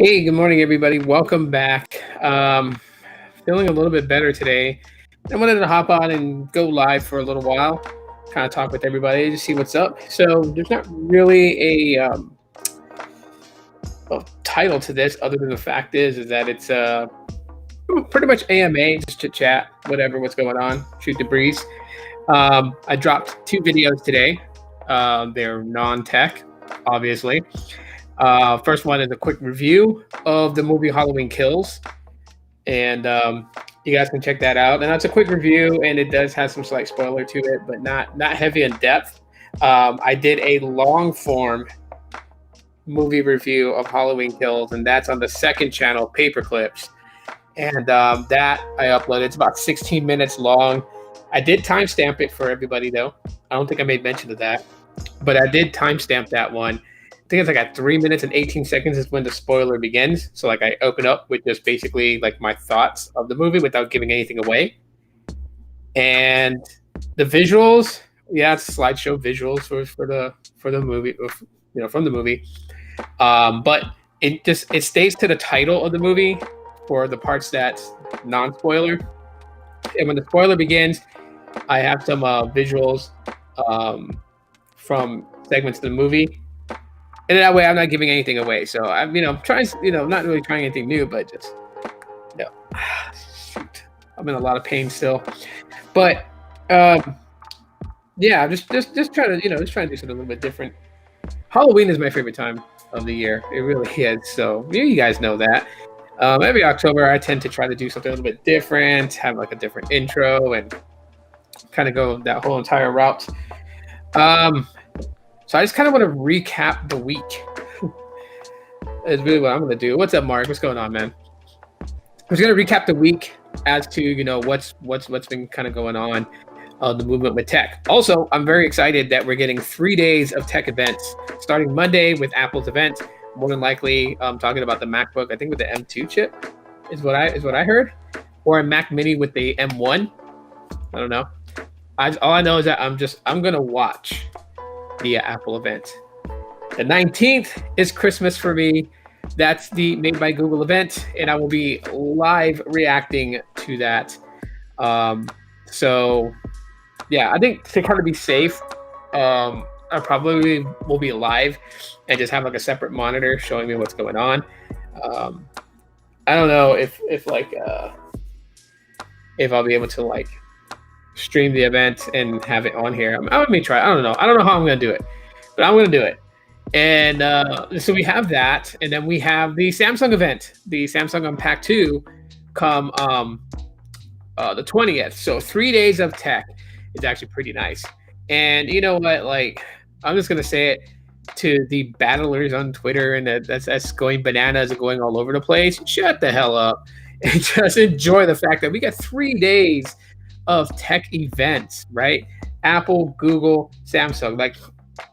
Hey, good morning, everybody. Welcome back. Feeling a little bit better today. I wanted to hop on and go live for a little while, kind of talk with everybody to see what's up. So there's not really a title to this, other than the fact is that it's pretty much AMA, just chit chat, whatever, what's going on, shoot the breeze. I dropped two videos today. They're non-tech, obviously. First one is a quick review of the movie Halloween Kills, and you guys can check that out. And that's a quick review, and it does have some slight spoiler to it, but not heavy in depth. I did a long form movie review of Halloween Kills, and that's on the second channel, Paper Clips, and that I uploaded. It's about 16 minutes long. I did timestamp it for everybody, though. I don't think I made mention of that, but I did timestamp that one. I think it's like at 3 minutes and 18 seconds is when the spoiler begins. So like I open up with just basically like my thoughts of the movie without giving anything away. And the visuals, yeah, it's slideshow visuals for the movie, from the movie. But it stays to the title of the movie for the parts that's non-spoiler. And when the spoiler begins, I have some visuals from segments of the movie. And that way, I'm not giving anything away. So I'm, trying, not really trying anything new, but just, shoot, I'm in a lot of pain still. But yeah, just trying to, just trying to do something a little bit different. Halloween is my favorite time of the year. It really is. So you guys know that. Every October, I tend to try to do something a little bit different, have like a different intro, and kind of go that whole entire route. So I just kind of want to recap the week. Is really what I'm going to do. What's up, Mark? What's going on, man? I'm just going to recap the week as to what's been kind of going on, the movement with tech. Also, I'm very excited that we're getting 3 days of tech events starting Monday with Apple's event. More than likely, talking about the MacBook. I think with the M2 chip is what I heard, or a Mac Mini with the M1. I don't know. All I know is that I'm going to watch the Apple event. The 19th is Christmas for me. That's the Made by Google event, and I will be live reacting to that. So yeah, I think to kind of be safe, I probably will be live and just have like a separate monitor showing me what's going on. I don't know if I'll be able to like stream the event and have it on here. I may try. I don't know how I'm going to do it, but I'm going to do it. And so we have that, and then we have the Samsung event, the Samsung Unpacked 2, come the 20th. So 3 days of tech is actually pretty nice. And you know what? Like, I'm just going to say it to the battlers on Twitter and that's going bananas and going all over the place. Shut the hell up and just enjoy the fact that we got 3 days of tech events, right? Apple, Google, Samsung. Like,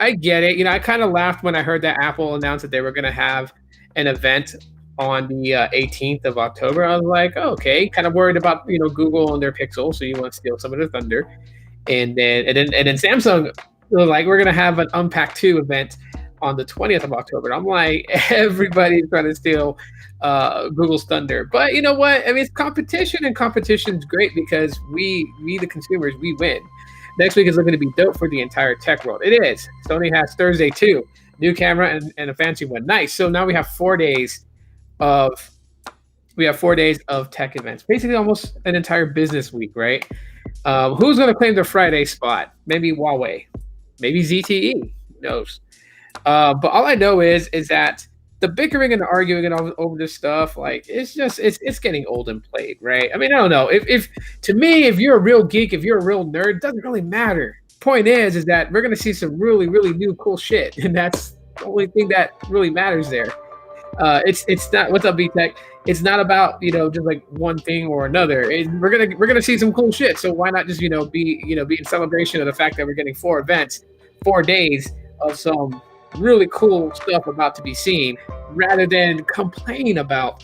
I get it. I kind of laughed when I heard that Apple announced that they were going to have an event on the 18th of October. I was like, oh, okay, kind of worried about Google and their Pixel, so you want to steal some of their thunder. And then Samsung was like, we're going to have an Unpacked 2 event on the 20th of October. And I'm like, everybody's trying to steal Google's thunder. But you know what? I mean, it's competition, and competition's great because we the consumers, we win. Next week is looking to be dope for the entire tech world. It is. Sony has Thursday too. New camera and a fancy one. Nice. So now we have 4 days of tech events. Basically almost an entire business week, right? Who's going to claim their Friday spot? Maybe Huawei. Maybe ZTE. Who knows? But all I know is that the bickering and the arguing and over this stuff, like, it's getting old and played, right? I mean, I don't know. If to me, if you're a real geek, if you're a real nerd, it doesn't really matter. Point is that we're gonna see some really, really new cool shit, and that's the only thing that really matters there. It's not, what's up, B-Tech? It's not about just like one thing or another. We're gonna see some cool shit. So why not just be in celebration of the fact that we're getting 4 events, 4 days of some really cool stuff about to be seen, rather than complain about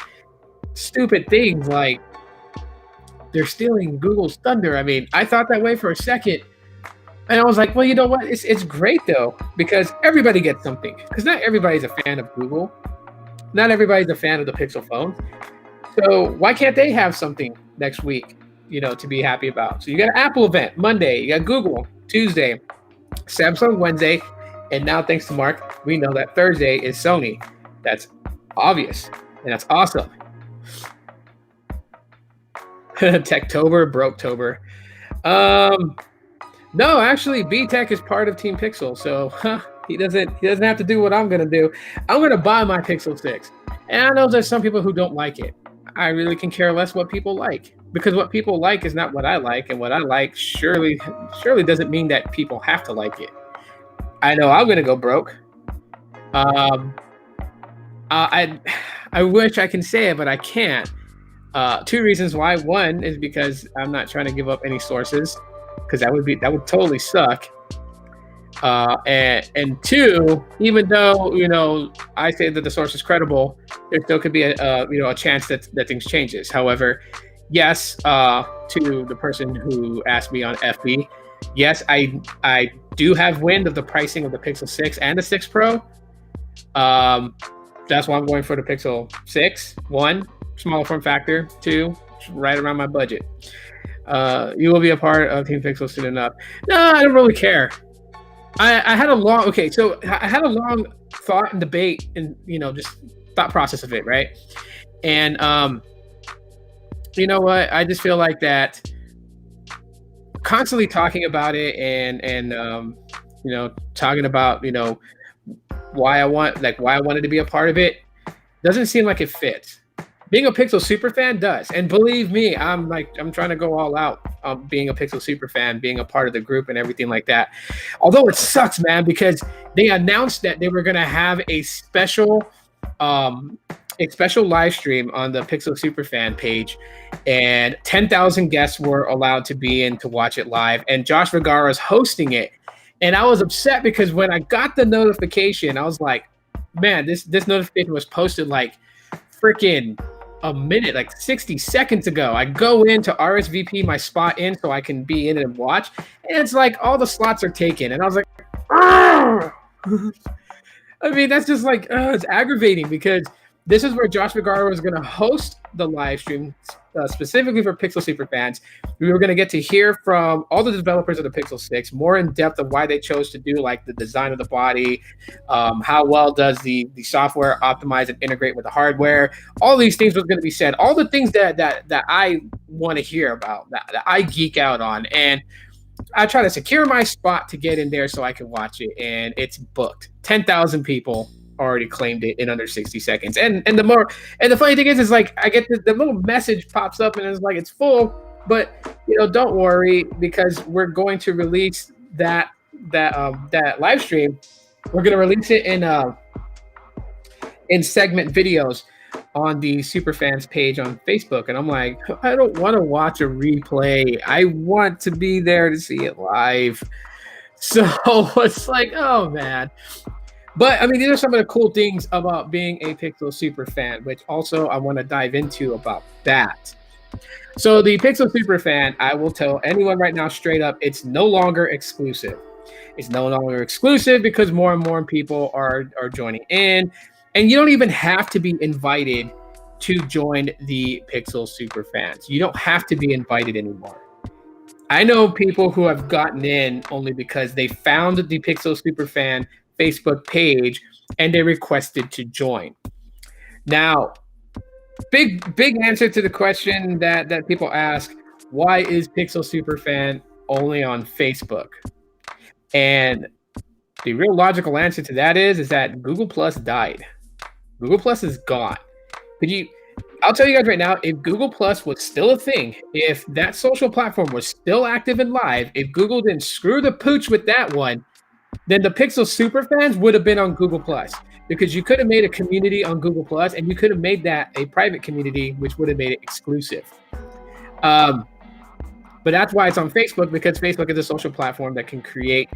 stupid things like they're stealing Google's thunder. I mean, I thought that way for a second, and I was like, well, you know what? It's great though, because everybody gets something. Because not everybody's a fan of Google. Not everybody's a fan of the Pixel phone. So why can't they have something next week, to be happy about? So you got an Apple event Monday, you got Google Tuesday, Samsung Wednesday, and now thanks to Mark, we know that Thursday is Sony. That's obvious, and that's awesome. Techtober, Broketober. No, actually, B Tech is part of Team Pixel, so he doesn't have to do what I'm gonna do. I'm gonna buy my Pixel 6, and I know there's some people who don't like it. I really can care less what people like, because what people like is not what I like, and what I like surely doesn't mean that people have to like it. I know I'm gonna go broke. I wish I can say it, but I can't. Two reasons why. One is because I'm not trying to give up any sources, because that would totally suck. And two, even though I say that the source is credible, there still could be a chance that things changes. However, yes, to the person who asked me on FB, yes, I do have wind of the pricing of the Pixel 6 and the 6 Pro. That's why I'm going for the Pixel 6. 1, smaller form factor. 2, right around my budget. You will be a part of Team Pixel soon enough. No, I don't really care. I had a long thought and debate and just thought process of it, right? And you know what? I just feel like that constantly talking about it and talking about why I wanted to be a part of it doesn't seem like it fits. Being a Pixel super fan does, and believe me, I'm trying to go all out being a Pixel super fan, being a part of the group and everything like that. Although it sucks, man, because they announced that they were gonna have a special live stream on the Pixel super fan page, and 10,000 guests were allowed to be in to watch it live, and Josh Vergara is hosting it. And I was upset because when I got the notification, I was like, man, this notification was posted like freaking a minute, like 60 seconds ago. I go in to RSVP my spot in so I can be in and watch, and it's like all the slots are taken. And I was like, I mean, that's just like, it's aggravating, because this is where Josh Vergara was going to host the live stream specifically for Pixel super fans. We were going to get to hear from all the developers of the Pixel 6 more in depth of why they chose to do like the design of the body, how well does the software optimize and integrate with the hardware. All these things was going to be said. All the things that I want to hear about, that I geek out on. And I try to secure my spot to get in there so I can watch it, and it's booked. 10,000 people already claimed it in under 60 seconds. And the funny thing is like I get the little message pops up and it's like it's full, but don't worry, because we're going to release that live stream. We're going to release it in segment videos on the Superfans page on Facebook. And I'm like, I don't want to watch a replay. I want to be there to see it live. So it's like, oh man. But I mean, these are some of the cool things about being a Pixel super fan, which also I want to dive into about that. So the Pixel super fan, I will tell anyone right now straight up, it's no longer exclusive. It's no longer exclusive because more and more people are joining in, and you don't even have to be invited to join the Pixel super fans. You don't have to be invited anymore. I know people who have gotten in only because they found the Pixel super fan Facebook page and they requested to join. Now, big answer to the question that people ask, why is Pixel Superfan only on Facebook? And the real logical answer to that is that Google Plus died. Google Plus is gone. I'll tell you guys right now, if Google Plus was still a thing, if that social platform was still active and live, if Google didn't screw the pooch with that one, then the Pixel Superfans would have been on Google Plus, because you could have made a community on Google Plus and you could have made that a private community, which would have made it exclusive. But that's why it's on Facebook, because Facebook is a social platform that can create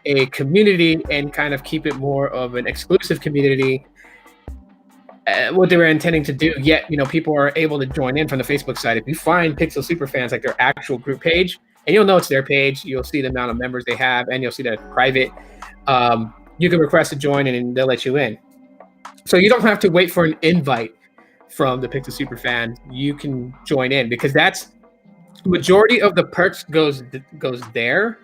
a community and kind of keep it more of an exclusive community. What they were intending to do, yet people are able to join in from the Facebook side. If you find Pixel Superfans, like their actual group page, and you'll know it's their page, you'll see the amount of members they have, and you'll see that it's private. You can request to join and they'll let you in. So you don't have to wait for an invite from the Pixel Superfans. You can join in because that's majority of the perks goes there.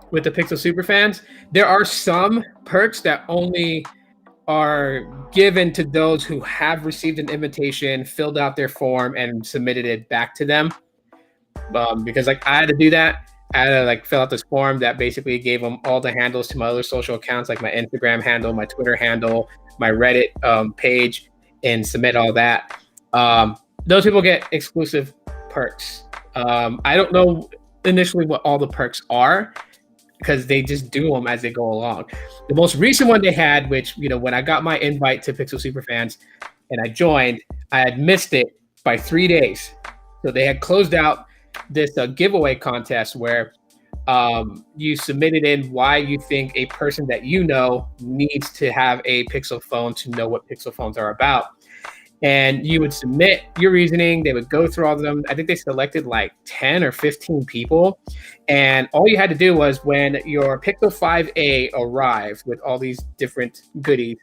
With the Pixel Superfans, there are some perks that only are given to those who have received an invitation, filled out their form, and submitted it back to them. Because like I had to do that. I had to like fill out this form that basically gave them all the handles to my other social accounts, like my Instagram handle, my Twitter handle, my Reddit page, and submit all that. Those people get exclusive perks. I don't know initially what all the perks are because they just do them as they go along. The most recent one they had, which, you know, when I got my invite to Pixel Superfans and I joined, I had missed it by 3 days. So they had closed out this giveaway contest where you submitted in why you think a person that you know needs to have a Pixel phone to know what Pixel phones are about. And you would submit your reasoning. They would go through all of them. I think they selected like 10 or 15 people. And all you had to do was when your Pixel 5a arrived with all these different goodies,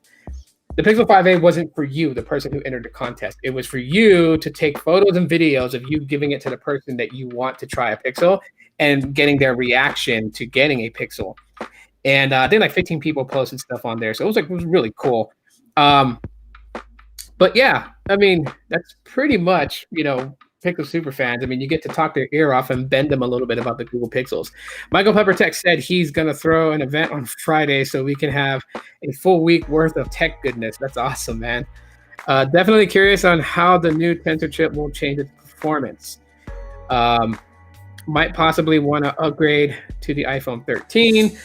the Pixel 5a wasn't for you, the person who entered the contest. It was for you to take photos and videos of you giving it to the person that you want to try a Pixel and getting their reaction to getting a Pixel. And I think like 15 people posted stuff on there. So it was really cool. But yeah, I mean, that's pretty much, you know, Pixel Superfans. I mean, you get to talk their ear off and bend them a little bit about the Google Pixels. Michael Peppertech said he's going to throw an event on Friday so we can have a full week worth of tech goodness. That's awesome, man. Definitely curious on how the new Tensor chip will change its performance. Might possibly want to upgrade to the iPhone 13,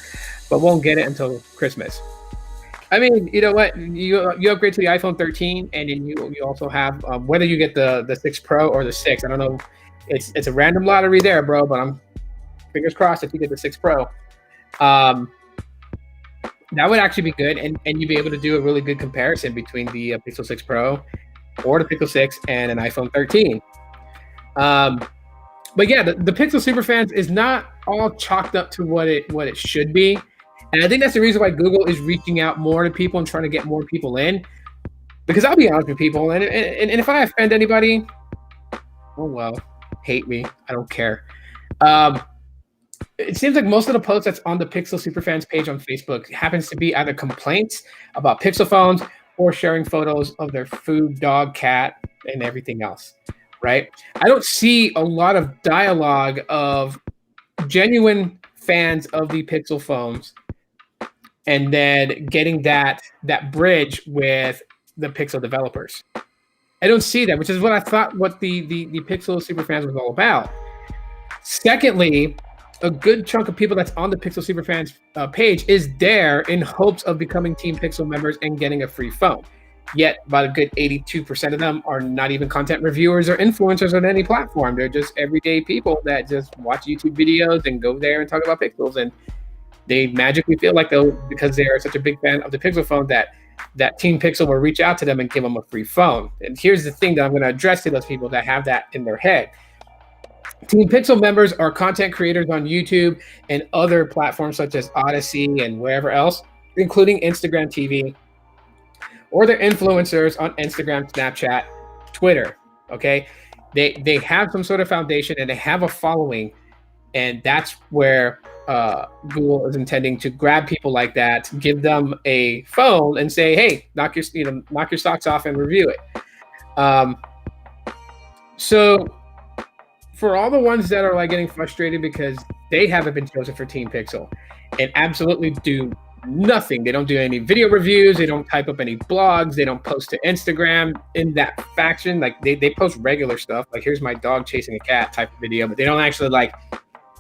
but won't get it until Christmas. I mean, you know what? You upgrade to the iPhone 13, and then you also have whether you get the 6 Pro or the 6. I don't know. It's a random lottery there, bro. But I'm fingers crossed if you get the 6 Pro. That would actually be good, and you'd be able to do a really good comparison between the Pixel 6 Pro or the Pixel 6 and an iPhone 13. But yeah, the Pixel Superfans is not all chalked up to what it should be. And I think that's the reason why Google is reaching out more to people and trying to get more people in. Because I'll be honest with people, and if I offend anybody, oh well, hate me. I don't care. It seems like most of the posts that's on the Pixel Superfans page on Facebook happens to be either complaints about Pixel phones or sharing photos of their food, dog, cat, and everything else, right? I don't see a lot of dialogue of genuine fans of the Pixel phones and then getting that bridge with the Pixel developers. I don't see that, which is what I thought what the Pixel Superfans was all about. Secondly, a good chunk of people that's on the Pixel Superfans page is there in hopes of becoming Team Pixel members and getting a free phone. Yet about a good 82% of them are not even content reviewers or influencers on any platform. They're just everyday people that just watch YouTube videos and go there and talk about Pixels. And they magically feel like because they are such a big fan of the Pixel phone that Team Pixel will reach out to them and give them a free phone. And here's the thing that I'm going to address to those people that have that in their head. Team Pixel members are content creators on YouTube and other platforms such as Odyssey and wherever else, including Instagram TV, or they're influencers on Instagram, Snapchat, Twitter, okay? They have some sort of foundation and they have a following, and that's where Google is intending to grab people like that, give them a phone and say, hey, knock your socks off and review it. So for all the ones that are like getting frustrated because they haven't been chosen for Team Pixel and absolutely do nothing. They don't do any video reviews. They don't type up any blogs. They don't post to Instagram in that faction. Like they post regular stuff. Like here's my dog chasing a cat type of video, but they don't actually like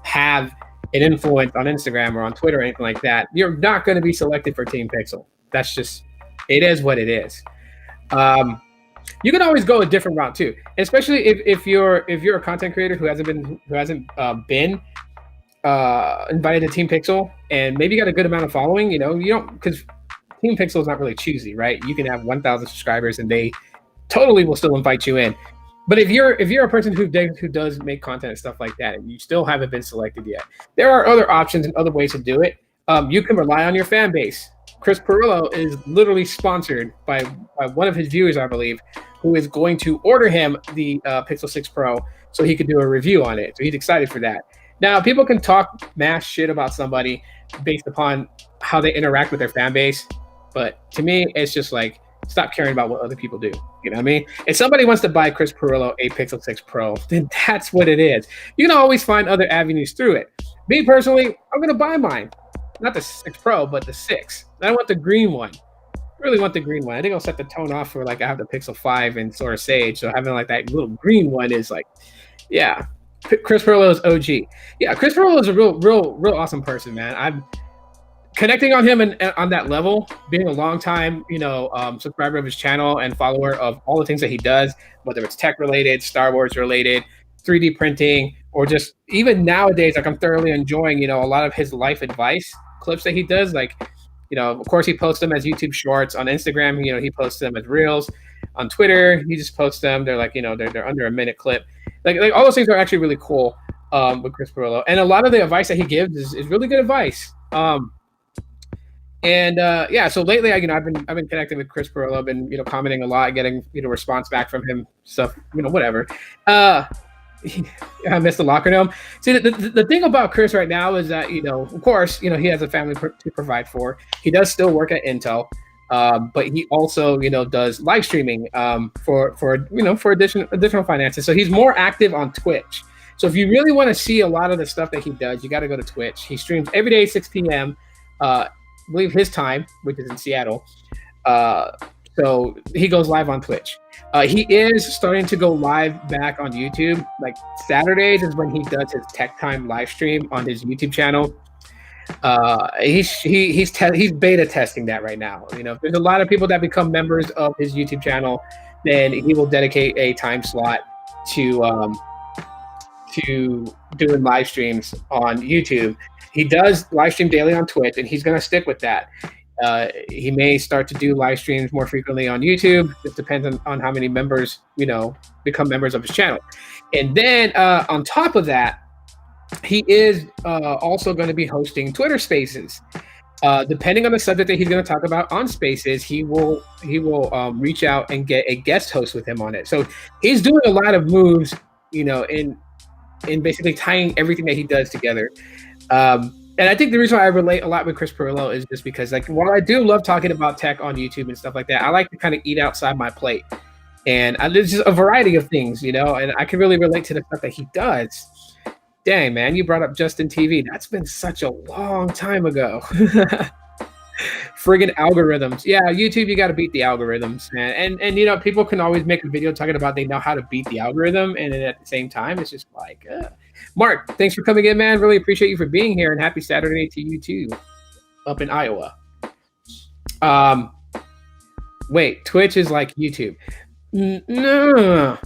have an influence on Instagram or on Twitter or anything like that. You're not going to be selected for Team Pixel. That's just, it is what it is. You can always go a different route too, especially if you're a content creator who hasn't been invited to Team Pixel and maybe got a good amount of following. You don't, because Team Pixel is not really choosy, right? You can have 1,000 subscribers and they totally will still invite you in. But if you're a person who does make content and stuff like that, and you still haven't been selected yet, there are other options and other ways to do it. You can rely on your fan base. Chris Perillo is literally sponsored by one of his viewers, I believe, who is going to order him the Pixel 6 Pro so he could do a review on it. So he's excited for that. Now, people can talk mass shit about somebody based upon how they interact with their fan base, but to me, it's just like, stop caring about what other people do. You know what I mean? If somebody wants to buy Chris Perillo a Pixel 6 Pro, then that's what it is. You can always find other avenues through it. Me personally, I'm going to buy mine. Not the 6 Pro, but the 6. I want the green one. I really want the green one. I think I'll set the tone off for like I have the Pixel 5 and sort of Sage. So having like that little green one is like, yeah. Chris Perillo is OG. Yeah, Chris Perillo is a real awesome person, man. I'm connecting on him and on that level, being a long time, subscriber of his channel and follower of all the things that he does, whether it's tech related, Star Wars related, 3D printing, or just even nowadays, like I'm thoroughly enjoying, a lot of his life advice clips that he does. Like, of course he posts them as YouTube shorts. On Instagram, he posts them as reels. On Twitter, he just posts them. They're like, they're under a minute clip. Like all those things are actually really cool with Chris Perillo. And a lot of the advice that he gives is really good advice. So lately, I've been connecting with Chris Perillo. I've been, commenting a lot, getting, response back from him, stuff, whatever. I missed the locker room. See, the thing about Chris right now is that, of course, he has a family to provide for. He does still work at Intel, but he also, does live streaming for additional finances. So he's more active on Twitch. So if you really want to see a lot of the stuff that he does, you got to go to Twitch. He streams every day, 6 p.m. I believe his time, which is in Seattle. So he goes live on Twitch. He is starting to go live back on YouTube. Like Saturdays is when he does his Tech Time live stream on his YouTube channel. He's beta testing that right now. If there's a lot of people that become members of his YouTube channel, then he will dedicate a time slot to doing live streams on YouTube. He does live stream daily on Twitch, and he's going to stick with that. He may start to do live streams more frequently on YouTube. It depends on how many members, become members of his channel. And then on top of that, he is also going to be hosting Twitter Spaces. Depending on the subject that he's going to talk about on Spaces, he will reach out and get a guest host with him on it. So he's doing a lot of moves, in basically tying everything that he does together. And I think the reason why I relate a lot with Chris Perillo is just because, like, while I do love talking about tech on YouTube and stuff like that, I like to kind of eat outside my plate. And there's just a variety of things, and I can really relate to the stuff that he does. Dang, man, you brought up Justin TV. That's been such a long time ago. Friggin' algorithms. Yeah, YouTube, you got to beat the algorithms, man. And people can always make a video talking about they know how to beat the algorithm. And then at the same time, it's just like, Mark, thanks for coming in, man. Really appreciate you for being here, and happy Saturday to you too, up in Iowa. Wait, Twitch is like YouTube. No,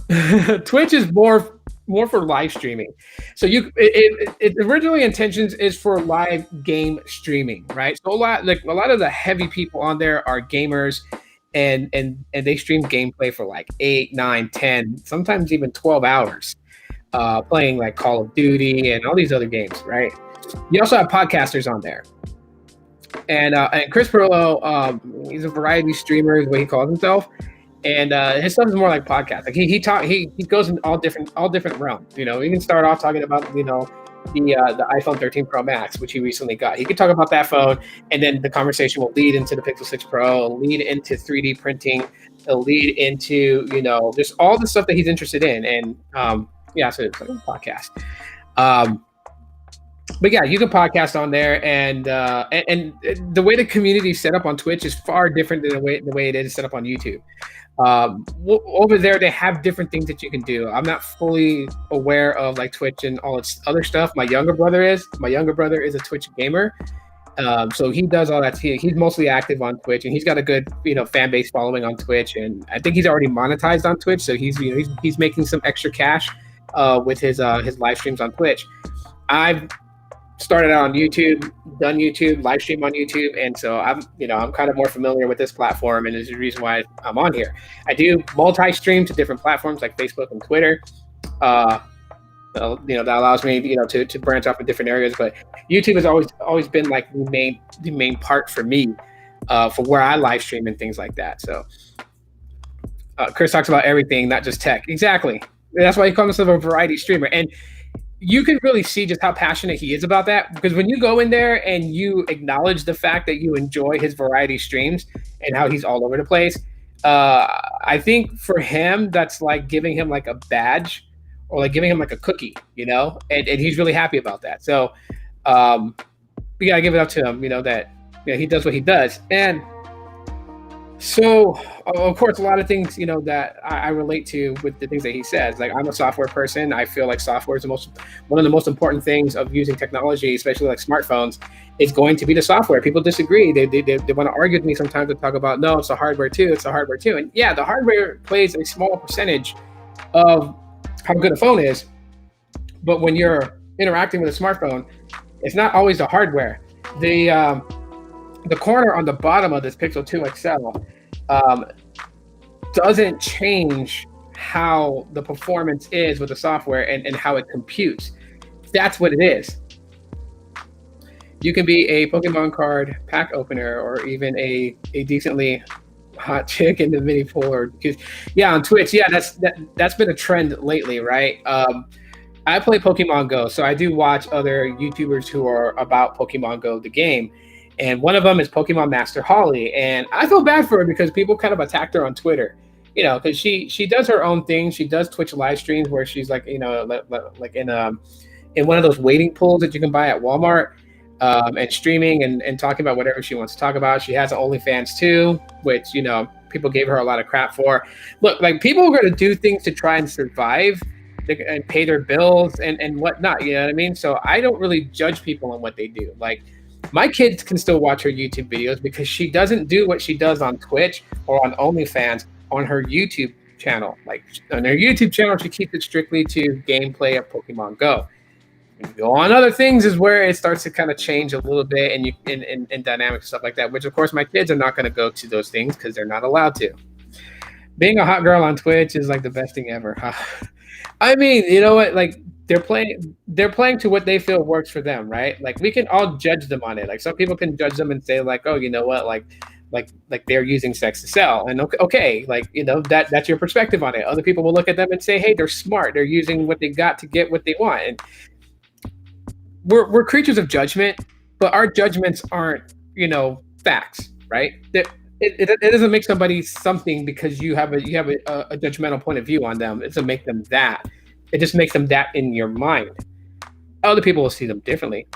Twitch is more for live streaming. So it originally intentions is for live game streaming, right? So a lot of the heavy people on there are gamers, and they stream gameplay for like 8, 9, 10, sometimes even 12 hours. Playing like Call of Duty and all these other games, right? You also have podcasters on there, and Chris Perillo, he's a variety streamer, is what he calls himself, and his stuff is more like podcast. Like he goes in all different realms. He can start off talking about the iPhone 13 Pro Max, which he recently got. He could talk about that phone, and then the conversation will lead into the Pixel 6 Pro, lead into 3D printing, it'll lead into just all the stuff that he's interested in, and so it's like a podcast. But yeah, you can podcast on there, and the way the community is set up on Twitch is far different than the way it is set up on YouTube. Over there, they have different things that you can do. I'm not fully aware of like Twitch and all its other stuff. My younger brother is a Twitch gamer. So he does all that. He's mostly active on Twitch, and he's got a good, fan base following on Twitch. And I think he's already monetized on Twitch. So he's making some extra cash with his live streams on Twitch. I've started out on YouTube, done YouTube, live stream on YouTube, and so I'm kind of more familiar with this platform, and there's a reason why I'm on here. I do multi-stream to different platforms like Facebook and Twitter. That allows me, to branch off in different areas. But YouTube has always been like the main part for me. for where I live stream and things like that. So Chris talks about everything, not just tech. Exactly. That's why he calls himself a variety streamer. And you can really see just how passionate he is about that, because when you go in there and you acknowledge the fact that you enjoy his variety streams and how he's all over the place, I think for him that's like giving him like a badge or like giving him like a cookie, and he's really happy about that. So we gotta give it up to him, that he does what he does. And so, of course, a lot of things, that I relate to with the things that he says. Like, I'm a software person. I feel like software is one of the most important things of using technology, especially like smartphones, is going to be the software. People disagree. They want to argue with me sometimes to talk about, no, it's the hardware too. It's the hardware too. And yeah, the hardware plays a small percentage of how good a phone is. But when you're interacting with a smartphone, it's not always the hardware. The corner on the bottom of this Pixel 2 XL doesn't change how the performance is with the software and how it computes. That's what it is. You can be a Pokemon card pack opener or even a decently hot chick in the mini pool, or on Twitch. Yeah, that's been a trend lately, right? I play Pokemon Go, so I do watch other YouTubers who are about Pokemon Go, the game. And one of them is Pokemon Master Holly. And I feel bad for her because people kind of attacked her on Twitter, because she does her own thing. She does Twitch live streams where she's like, like in one of those waiting pools that you can buy at Walmart, and streaming and talking about whatever she wants to talk about. She has an OnlyFans too, which, people gave her a lot of crap for. Look, like, people are going to do things to try and survive and pay their bills and whatnot. You know what I mean? So I don't really judge people on what they do. Like, my kids can still watch her YouTube videos because she doesn't do what she does on Twitch or on OnlyFans on her YouTube channel. Like, on her YouTube channel, she keeps it strictly to gameplay of Pokemon Go. When you go on other things is where it starts to kind of change a little bit, and in dynamics and stuff like that, which of course my kids are not going to go to those things because they're not allowed to. Being a hot girl on Twitch is like the best thing ever. I mean, you know what? Like, they're playing to what they feel works for them, right? Like, we can all judge them on it. Like, some people can judge them and say like, oh, you know what? Like they're using sex to sell, and okay, like, that's your perspective on it. Other people will look at them and say, hey, they're smart. They're using what they got to get what they want. And we're creatures of judgment, but our judgments aren't, facts, right? It doesn't make somebody something because you have a judgmental point of view on them. It doesn't make them that. It just makes them that in your mind. Other people will see them differently.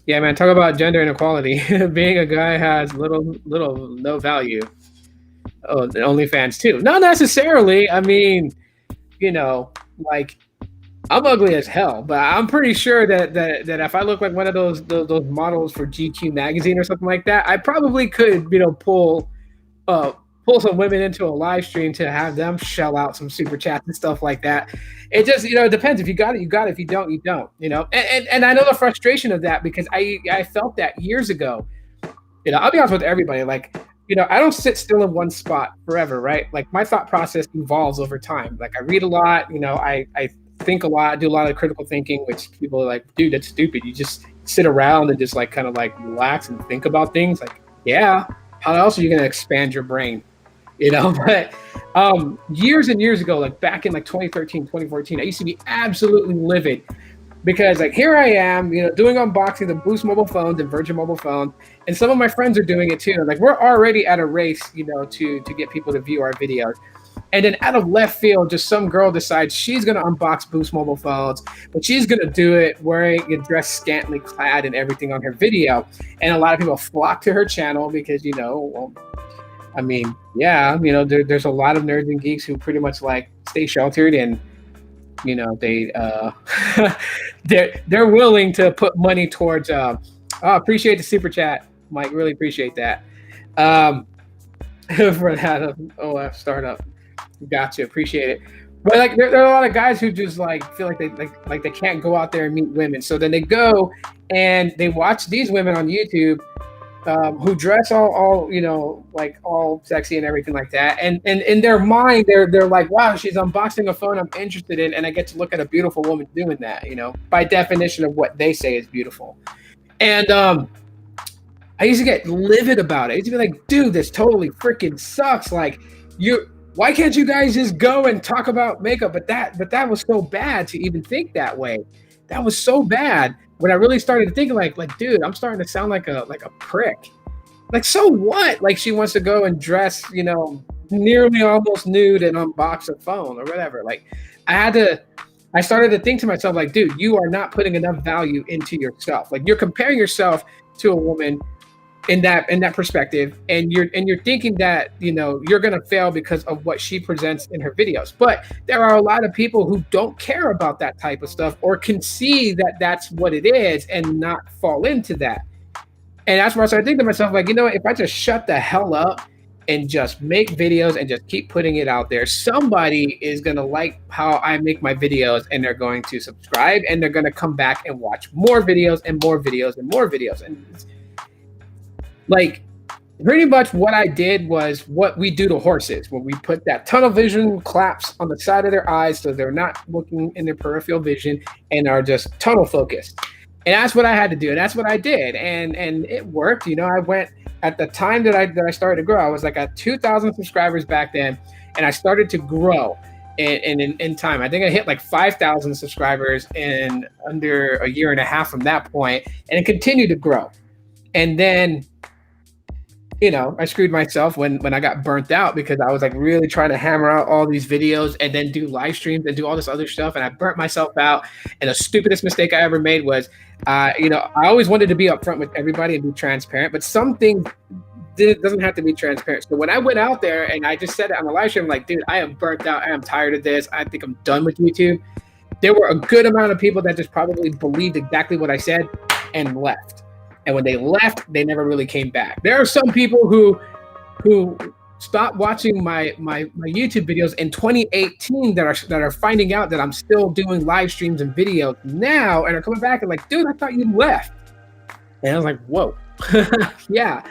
Yeah, man, talk about gender inequality. Being a guy has little no value. Oh, the OnlyFans too. Not necessarily. I mean, like, I'm ugly as hell, but I'm pretty sure that if I look like one of those models for GQ magazine or something like that, I probably could, pull some women into a live stream to have them shell out some super chats and stuff like that. It just, it depends. If you got it, you got it. If you don't, you don't. And I know the frustration of that because I felt that years ago. I'll be honest with everybody. Like, I don't sit still in one spot forever, right? Like, my thought process evolves over time. Like, I read a lot. I think a lot. I do a lot of critical thinking, which people are like, dude, that's stupid. You just sit around and just like kind of like relax and think about things. Like, yeah, how else are you going to expand your brain? But years and years ago, like back in like 2013, 2014, I used to be absolutely livid because like here I am, doing unboxing of Boost mobile phones and Virgin mobile phones, and some of my friends are doing it too. Like, we're already at a race, to get people to view our videos. And then out of left field, just some girl decides she's going to unbox Boost mobile phones, but she's going to do it wearing a dress scantily clad and everything on her video. And a lot of people flock to her channel because, there's a lot of nerds and geeks who pretty much like stay sheltered and, they they're willing to put money towards. Appreciate the super chat, Mike. Really appreciate that. For that OF startup. Gotcha, appreciate it. But like, there are a lot of guys who just like feel like they can't go out there and meet women, so then they go and they watch these women on YouTube who dress all like all sexy and everything like that, and in their mind they're like, wow, she's unboxing a phone I'm interested in, and I get to look at a beautiful woman doing that, by definition of what they say is beautiful. And I used to get livid about it. I used to be like, dude, this totally freaking sucks. Like, why can't you guys just go and talk about makeup? But that was so bad to even think that way. That was so bad. When I really started thinking like, dude, I'm starting to sound like a prick. Like, so what? Like, she wants to go and dress, nearly almost nude and unbox a phone or whatever. Like, I started to think to myself, like, dude, you are not putting enough value into yourself. Like, you're comparing yourself to a woman in that perspective, and you're thinking that you're going to fail because of what she presents in her videos. But there are a lot of people who don't care about that type of stuff, or can see that that's what it is and not fall into that. And that's where I started thinking to myself, like, if I just shut the hell up and just make videos and just keep putting it out there, somebody is going to like how I make my videos, and they're going to subscribe, and they're going to come back and watch more videos and more videos and more videos. And like, pretty much what I did was what we do to horses when we put that tunnel vision claps on the side of their eyes, so they're not looking in their peripheral vision and are just tunnel focused. And that's what I had to do, and that's what I did, and it worked. I went at the time that I started to grow. I was like at 2,000 subscribers back then, and I started to grow. In time, I think I hit like 5,000 subscribers in under a year and a half from that point, and it continued to grow. And then I screwed myself when I got burnt out, because I was like really trying to hammer out all these videos and then do live streams and do all this other stuff. And I burnt myself out. And the stupidest mistake I ever made was, I always wanted to be upfront with everybody and be transparent, but some things doesn't have to be transparent. So when I went out there and I just said it on the live stream, like, dude, I am burnt out. I am tired of this. I think I'm done with YouTube. There were a good amount of people that just probably believed exactly what I said and left. And when they left, they never really came back. There are some people who stopped watching my YouTube videos in 2018 that are finding out that I'm still doing live streams and videos now, and are coming back and like, dude, I thought you left. And I was like, whoa. Yeah.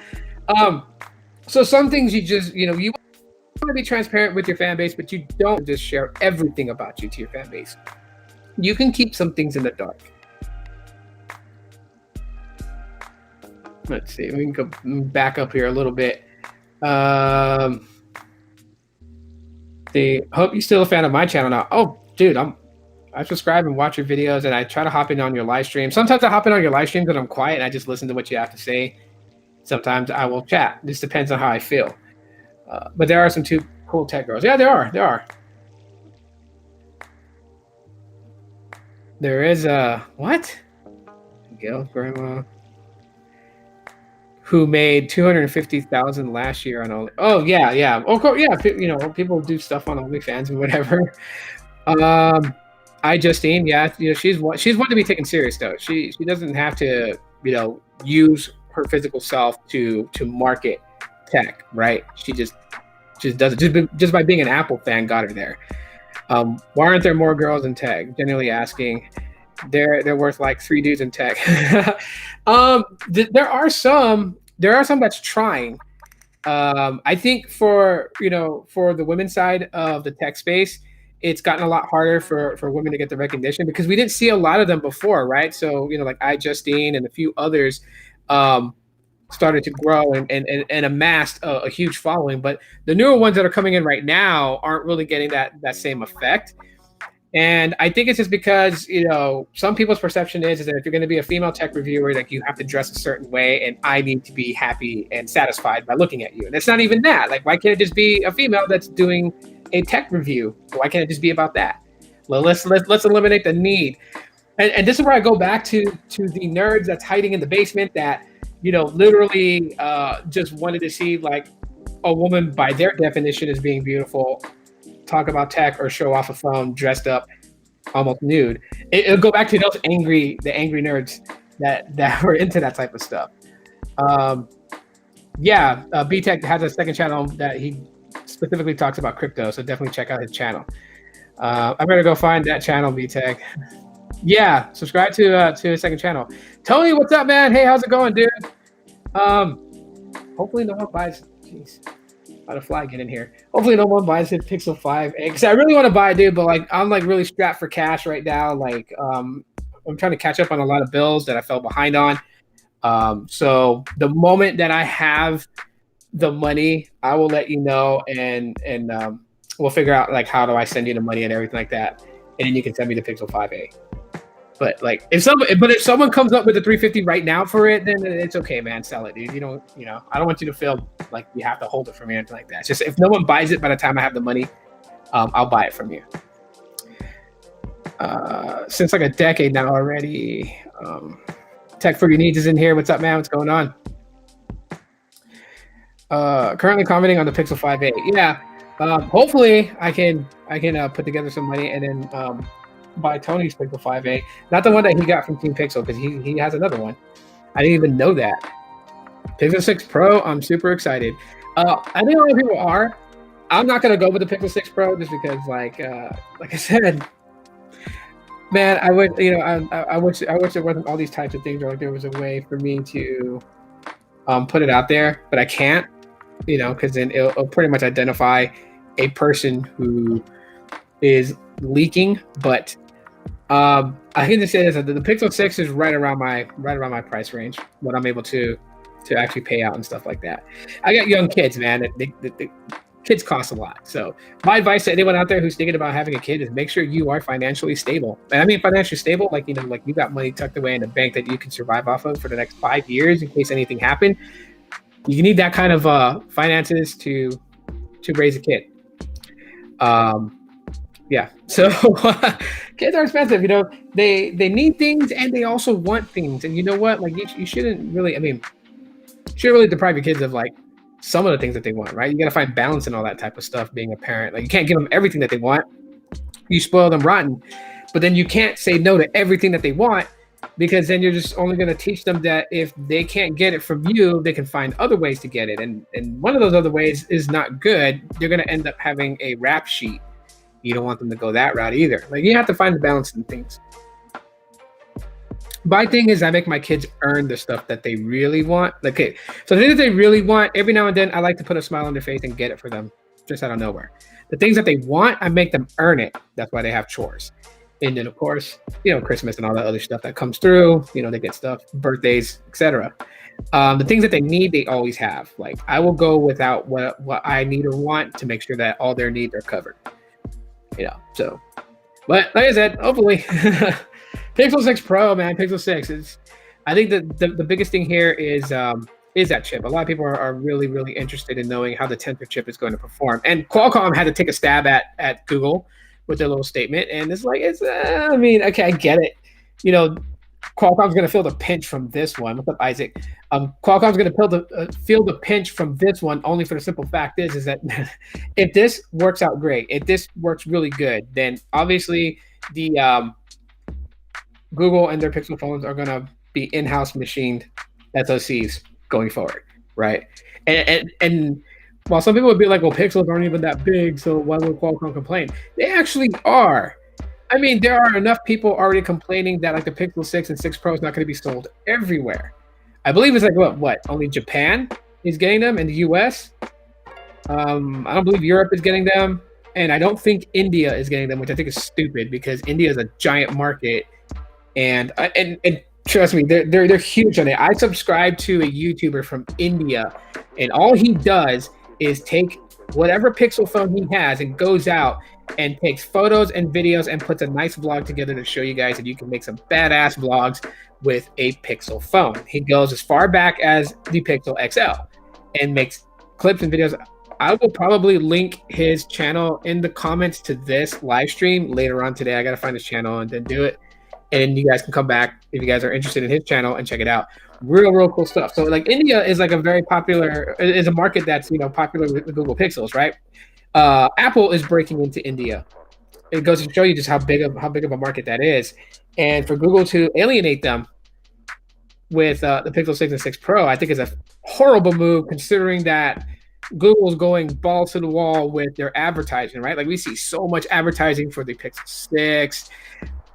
So some things you just, you want to be transparent with your fan base, but you don't just share everything about you to your fan base. You can keep some things in the dark. Let's see. We can go back up here a little bit. Hope you're still a fan of my channel now. Oh, dude, I subscribe and watch your videos, and I try to hop in on your live stream. Sometimes I hop in on your live streams and I'm quiet and I just listen to what you have to say. Sometimes I will chat. This depends on how I feel. But there are some two cool tech girls. Yeah, there are. There is what? Gail Grandma, who made 250,000 last year on Only. Oh yeah. Oh yeah. People do stuff on OnlyFans and whatever. Justine, yeah, she's one to be taken serious though. She doesn't have to use her physical self to market tech, right? She just does it just by being an Apple fan got her there. Why aren't there more girls in tech? Generally asking. They're worth like 3 dudes in tech. There are some that's trying. I think for the women's side of the tech space, it's gotten a lot harder for women to get the recognition, because we didn't see a lot of them before, right? So like Justine and a few others started to grow and amassed a huge following, but the newer ones that are coming in right now aren't really getting that same effect. And I think it's just because, some people's perception is that if you're going to be a female tech reviewer, like, you have to dress a certain way, and I need to be happy and satisfied by looking at you. And it's not even that. Like, why can't it just be a female that's doing a tech review? Why can't it just be about that? Well, let's eliminate the need. And this is where I go back to the nerds that's hiding in the basement that, literally just wanted to see like a woman by their definition as being beautiful talk about tech or show off a phone dressed up almost nude. It'll go back to the angry nerds that were into that type of stuff. B-Tech has a second channel that he specifically talks about crypto, so definitely check out his channel. I better go find that channel, B-Tech. Yeah, subscribe to his second channel. Tony, what's up, man? Hey, how's it going, dude? Hopefully no one buys. Jeez. How a fly get in here? Hopefully no one buys his Pixel 5. Because I really want to buy it, dude, but like I'm like really strapped for cash right now. Like I'm trying to catch up on a lot of bills that I fell behind on. So the moment that I have the money, I will let you know, and we'll figure out like how do I send you the money and everything like that, and then you can send me the Pixel 5a. But like if someone comes up with a 350 right now for it, then it's okay, man. Sell it, dude. I don't want you to feel like you have to hold it for me or anything like that. It's just if no one buys it by the time I have the money, I'll buy it from you. Since like a decade now already. Tech for your needs is in here. What's up, man? What's going on? Currently commenting on the Pixel 5a. Yeah. Hopefully I can put together some money and then buy Tony's Pixel 5a, not the one that he got from Team Pixel, because he has another one. I didn't even know that. Pixel 6 Pro, I'm super excited. I think a lot of people are. I'm not gonna go with the Pixel 6 Pro just because, like I said, man, I wish there wasn't all these types of things, or like there was a way for me to put it out there, but I can't, because then it'll pretty much identify a person who is leaking. But I can just say this: the Pixel 6 is right around my price range, what I'm able to actually pay out and stuff like that. I got young kids, man. The kids cost a lot. So my advice to anyone out there who's thinking about having a kid is make sure you are financially stable. And I mean financially stable, like you got money tucked away in a bank that you can survive off of for the next 5 years in case anything happened. You need that kind of finances to raise a kid. Yeah. So kids are expensive. They need things and they also want things. And you know what? Like you shouldn't really. I mean, you shouldn't really deprive your kids of like some of the things that they want, right? You got to find balance and all that type of stuff. Being a parent, like you can't give them everything that they want. You spoil them rotten. But then you can't say no to everything that they want, because then you're just only going to teach them that if they can't get it from you, they can find other ways to get it. And one of those other ways is not good. You're going to end up having a rap sheet. You don't want them to go that route either. Like you have to find the balance in things. My thing is I make my kids earn the stuff that they really want. Okay, so the things that they really want, every now and then I like to put a smile on their face and get it for them just out of nowhere. The things that they want, I make them earn it. That's why they have chores. And then of course, Christmas and all that other stuff that comes through, they get stuff, birthdays, etc. The things that they need, they always have. Like I will go without what I need or want to make sure that all their needs are covered. So, but like I said, hopefully Pixel 6 Pro, man, Pixel 6 I think that the biggest thing here is that chip. A lot of people are really, really interested in knowing how the Tensor chip is going to perform. And Qualcomm had to take a stab at Google with their little statement. And it's like, I mean, okay, I get it. Qualcomm's going to feel the pinch from this one. What's up, Isaac? Qualcomm's going to feel the pinch from this one only for the simple fact is that if this works out great, if this works really good, then obviously the Google and their Pixel phones are going to be in-house machined SoCs going forward, right? And while some people would be like, well, Pixels aren't even that big, so why would Qualcomm complain? They actually are. I mean, there are enough people already complaining that like the Pixel 6 and 6 Pro is not going to be sold everywhere. I believe it's like what? Only Japan is getting them in the US. I don't believe Europe is getting them, and I don't think India is getting them, which I think is stupid because India is a giant market, and trust me, they're huge on it. I subscribe to a YouTuber from India, and all he does is take whatever Pixel phone he has and goes out and takes photos and videos and puts a nice vlog together to show you guys that you can make some badass vlogs with a Pixel phone. He goes as far back as the Pixel XL and makes clips and videos. I will probably link his channel in the comments to this live stream later on today. I got to find his channel and then do it. And you guys can come back if you guys are interested in his channel and check it out. Real cool stuff. So like India is like a market that's popular with the Google Pixels, right? Apple is breaking into India. It goes to show you just how big of a market that is. And for Google to alienate them with the Pixel 6 and 6 Pro, I think is a horrible move considering that Google's going balls to the wall with their advertising, right? Like we see so much advertising for the Pixel 6.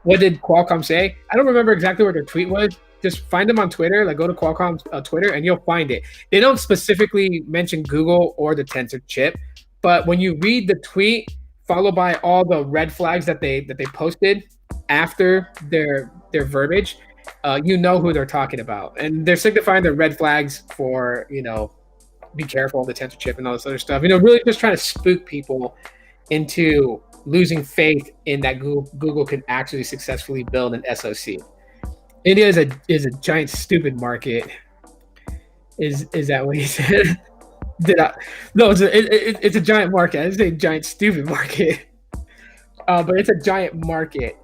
What did Qualcomm say? I don't remember exactly what their tweet was. Just find them on Twitter, like go to Qualcomm's Twitter and you'll find it. They don't specifically mention Google or the Tensor chip, but when you read the tweet, followed by all the red flags that they posted after their verbiage, you know who they're talking about, and they're signifying the red flags for, be careful, the tensor chip and all this other stuff. Really just trying to spook people into losing faith in that Google can actually successfully build an SoC. India is a giant stupid market. Is that what he said? Did I? No, it's a giant market. I didn't say a giant stupid market, but it's a giant market.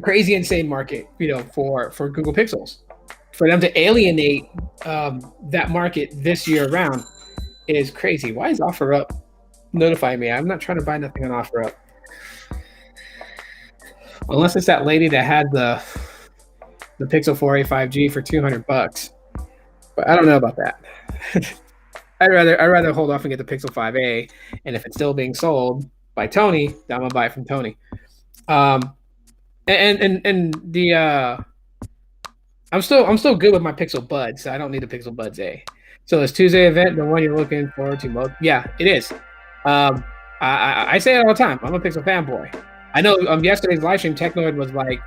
Crazy insane market, for Google Pixels. For them to alienate that market this year around is crazy. Why is OfferUp notifying me? I'm not trying to buy nothing on OfferUp. Unless it's that lady that had the Pixel 4a 5G for $200. But I don't know about that. I'd rather hold off and get the Pixel 5a, and if it's still being sold by Tony, then I'm gonna buy it from Tony. And the I'm still good with my Pixel Buds. So I don't need a Pixel Buds A. So this Tuesday event, the one you're looking forward to most? Yeah, it is. I say it all the time. I'm a Pixel fanboy. I know yesterday's live stream, Technoid was like,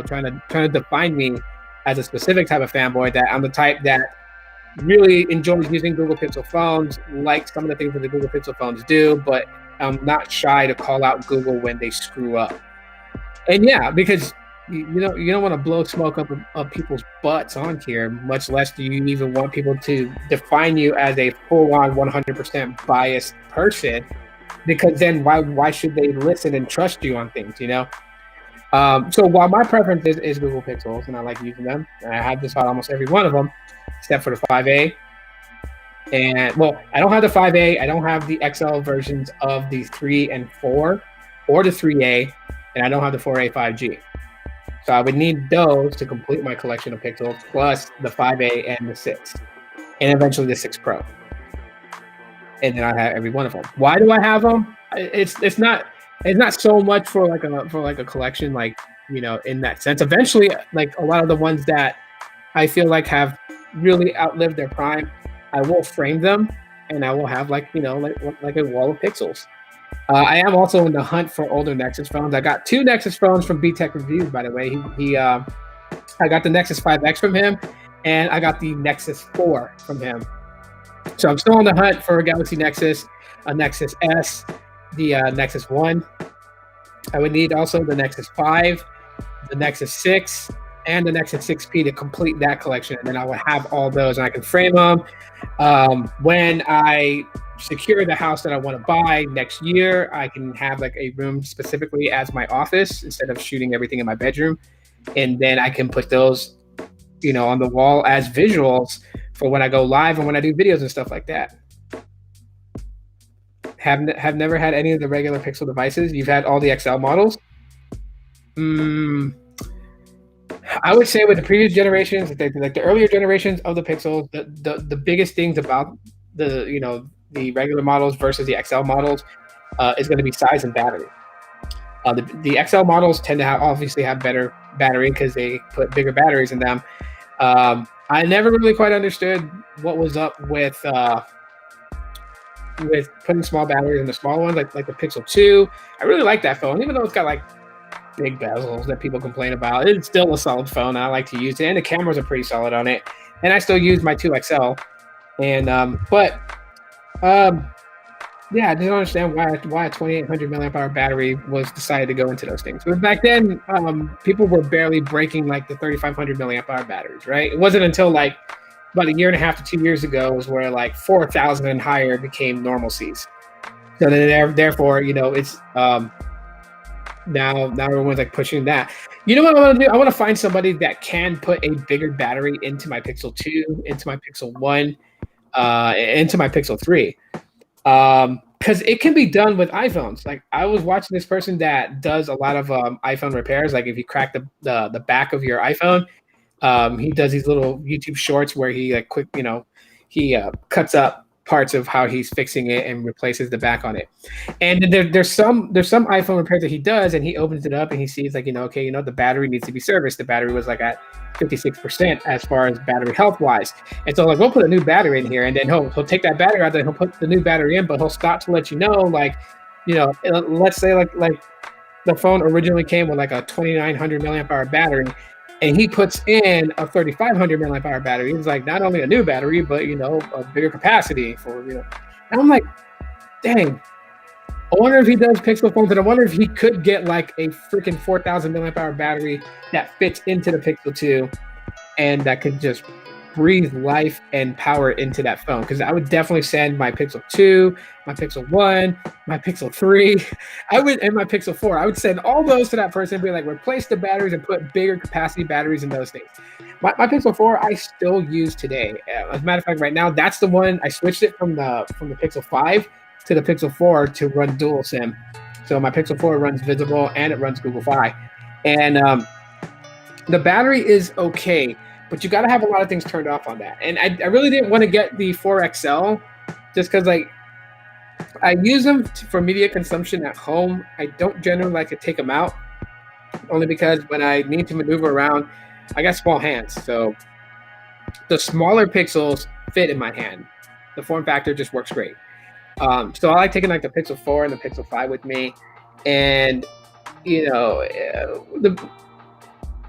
trying to define me as a specific type of fanboy, that I'm the type that really enjoys using Google Pixel phones, like some of the things that the Google Pixel phones do, but I'm not shy to call out Google when they screw up. And yeah, because you don't want to blow smoke up people's butts on here, much less do you even want people to define you as a full-on 100% biased person, because then why should they listen and trust you on things, So while my preference is Google Pixels, and I like using them, and I have just about almost every one of them, except for the 5A. And well, I don't have the 5A, I don't have the XL versions of the 3 and 4, or the 3A, and I don't have the 4A 5G. So I would need those to complete my collection of Pixels, plus the 5A and the 6, and eventually the 6 Pro. And then I have every one of them. Why do I have them? It's not so much for like a collection, in that sense. Eventually, like a lot of the ones that I feel like have really outlived their prime, I will frame them, and I will have like a wall of Pixels. I am also in the hunt for older Nexus phones. I got 2 Nexus phones from B-Tech Reviews, by the way. I got the Nexus 5X from him, and I got the Nexus 4 from him. So I'm still on the hunt for a Galaxy Nexus, a Nexus S, the Nexus 1. I would need also the Nexus 5, the Nexus 6, and the Nexus 6P to complete that collection. And then I will have all those, and I can frame them. When I secure the house that I want to buy next year, I can have like a room specifically as my office instead of shooting everything in my bedroom. And then I can put those, on the wall as visuals for when I go live and when I do videos and stuff like that. Have never had any of the regular Pixel devices. You've had all the XL models. I would say with the previous generations, like the earlier generations of the Pixels, the biggest things about the regular models versus the XL models is going to be size and battery. The XL models tend to obviously have better battery because they put bigger batteries in them. I never really quite understood what was up with putting small batteries in the small ones, like the Pixel 2. I really like that phone, even though it's got like big bezels that people complain about. It's still a solid phone. I like to use it, and the cameras are pretty solid on it. And I still use my 2XL. And yeah, I didn't understand why a 2800 milliamp hour battery was decided to go into those things. But back then, people were barely breaking like the 3500 milliamp hour batteries, right? It wasn't until like about a year and a half to 2 years ago was where like 4,000 and higher became normalcies. So then therefore, it's now everyone's like pushing that. You know what I want to do? I want to find somebody that can put a bigger battery into my Pixel 2, into my Pixel 1, into my Pixel 3. Because it can be done with iPhones. Like I was watching this person that does a lot of iPhone repairs. Like if you crack the back of your iPhone, he does these little YouTube shorts where he like he cuts up parts of how he's fixing it and replaces the back on it. And there's some iPhone repairs that he does, and he opens it up and he sees like, the battery needs to be serviced. The battery was like at 56% as far as battery health wise. And so like, we'll put a new battery in here, and then he'll take that battery out, then he'll put the new battery in, but he'll stop to let you know, like, let's say like the phone originally came with like a 2,900 milliamp hour battery, and he puts in a 3,500 milliamp hour battery. He's like, not only a new battery, but a bigger capacity for. And I'm like, dang. I wonder if he does Pixel phones, and I wonder if he could get like a freaking 4,000 milliamp hour battery that fits into the Pixel 2, and that could just breathe life and power into that phone. Because I would definitely send my Pixel 2, my Pixel 1, my Pixel 3, and my Pixel 4. I would send all those to that person and be like, replace the batteries and put bigger capacity batteries in those things. My Pixel 4 I still use today. As a matter of fact, right now, that's the one I switched it from the Pixel 5 to the Pixel 4 to run dual SIM. So my Pixel 4 runs Visible and it runs Google Fi. And the battery is okay, but you got to have a lot of things turned off on that. And I really didn't want to get the 4XL just because like I use them for media consumption at home. I don't generally like to take them out, only because when I need to maneuver around, I got small hands. So the smaller pixels fit in my hand. The form factor just works great. So I like taking like the Pixel 4 and the Pixel 5 with me. And,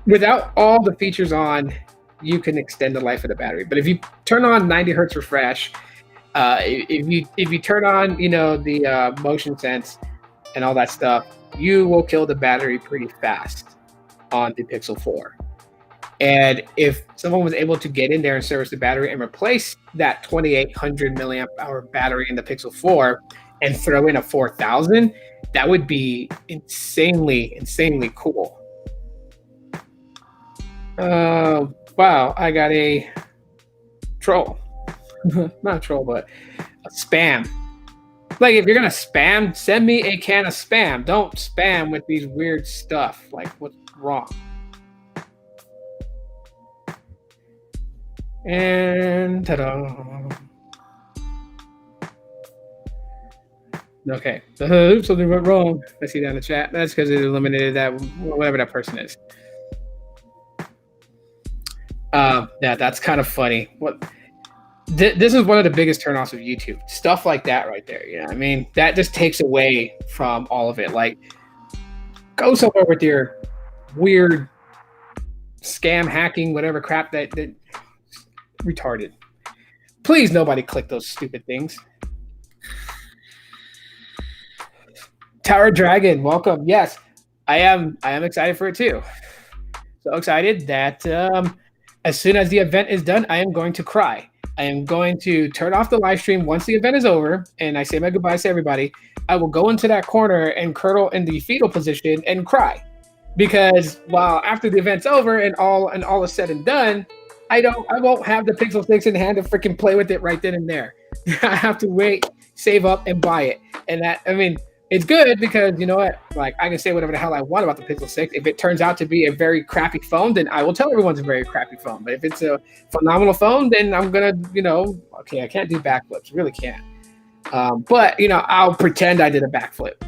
without all the features on, you can extend the life of the battery. But if you turn on 90 hertz refresh, if you turn on, the motion sense and all that stuff, you will kill the battery pretty fast on the Pixel 4. And if someone was able to get in there and service the battery and replace that 2,800 milliamp hour battery in the Pixel 4 and throw in a 4,000, that would be insanely, insanely cool. Wow, I got a troll. Not a troll, but a spam. Like, if you're going to spam, send me a can of spam. Don't spam with these weird stuff. Like, what's wrong? And ta-da. Okay. Oops, something went wrong. I see that in the chat. That's because it eliminated that, whatever that person is. Yeah, that's kind of funny. This is one of the biggest turnoffs of YouTube. Stuff like that right there. You know what I mean? That just takes away from all of it. Like, go somewhere with your weird scam hacking, whatever crap that retarded. Please, nobody click those stupid things. Tower Dragon, welcome. Yes, I am excited for it too. So excited that as soon as the event is done, I am going to cry. I am going to turn off the live stream once the event is over, and I say my goodbyes to everybody. I will go into that corner and curdle in the fetal position and cry, because while after the event's over and all is said and done, I won't have the Pixel 6 in hand to freaking play with it right then and there. I have to wait, save up, and buy it. And that, I mean, it's good because, you know what, like, I can say whatever the hell I want about the Pixel 6. If it turns out to be a very crappy phone, then I will tell everyone it's a very crappy phone. But if it's a phenomenal phone, then I'm going to, okay, I can't do backflips. Really can't. But, I'll pretend I did a backflip.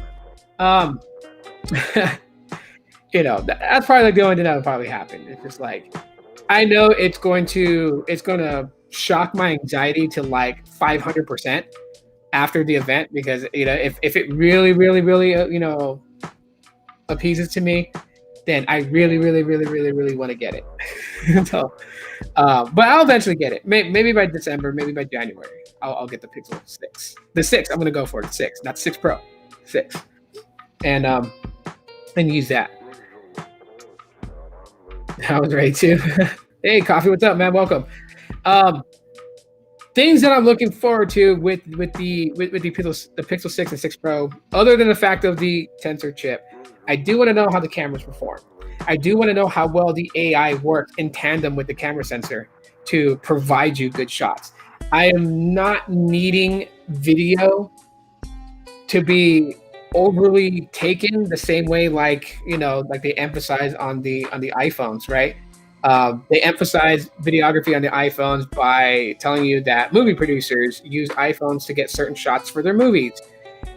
That's probably like the only thing that would probably happen. It's just like, I know it's going to shock my anxiety to like 500% after the event, because if it really appeases to me, then I really want to get it. So, but I'll eventually get it. Maybe by December, maybe by January, I'll get the Pixel 6. The 6, I'm gonna go for it. The 6, not 6 Pro, 6, and use that. I was ready to. Hey, Coffee, what's up, man? Welcome. Things that I'm looking forward to with the Pixel 6 and 6 Pro, other than the fact of the tensor chip, I do want to know how the cameras perform. I do want to know how well the AI works in tandem with the camera sensor to provide you good shots. I am not needing video to be overly taken the same way like they emphasize on the iPhones, right? They emphasize videography on the iPhones by telling you that movie producers use iPhones to get certain shots for their movies,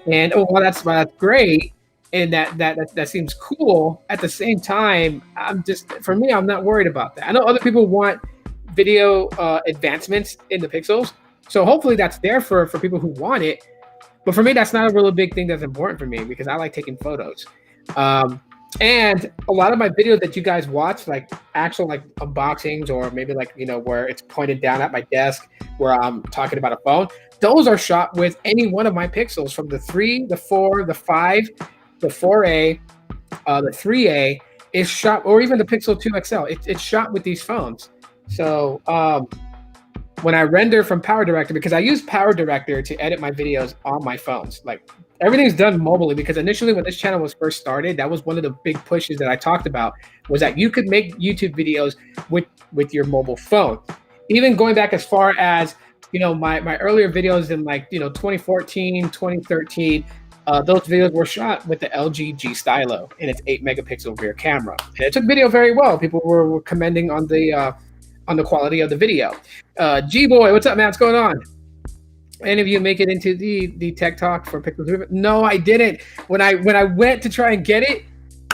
and that's great, and that seems cool. At the same time, I'm not worried about that. I know other people want video advancements in the Pixels, so hopefully that's there for people who want it. But for me, that's not a really big thing that's important for me, because I like taking photos. And a lot of my videos that you guys watch, like actual like unboxings or maybe like, where it's pointed down at my desk where I'm talking about a phone, those are shot with any one of my pixels from the 3, the 4, the 5, the 4A, the 3A is shot, or even the Pixel 2 XL. It's shot with these phones. So when I render from Power Director, because I use Power Director to edit my videos on my phones, like everything's done mobilely, because initially when this channel was first started, that was one of the big pushes that I talked about, was that you could make YouTube videos with your mobile phone. Even going back as far as, my earlier videos in like, 2014, 2013, those videos were shot with the LG G Stylo and its 8 megapixel rear camera. And it took video very well. People were commending on the quality of the video. G-Boy, what's up, man? What's going on? Any of you make it into the Tech Talk for Pixel 3? No, I didn't. When I went to try and get it,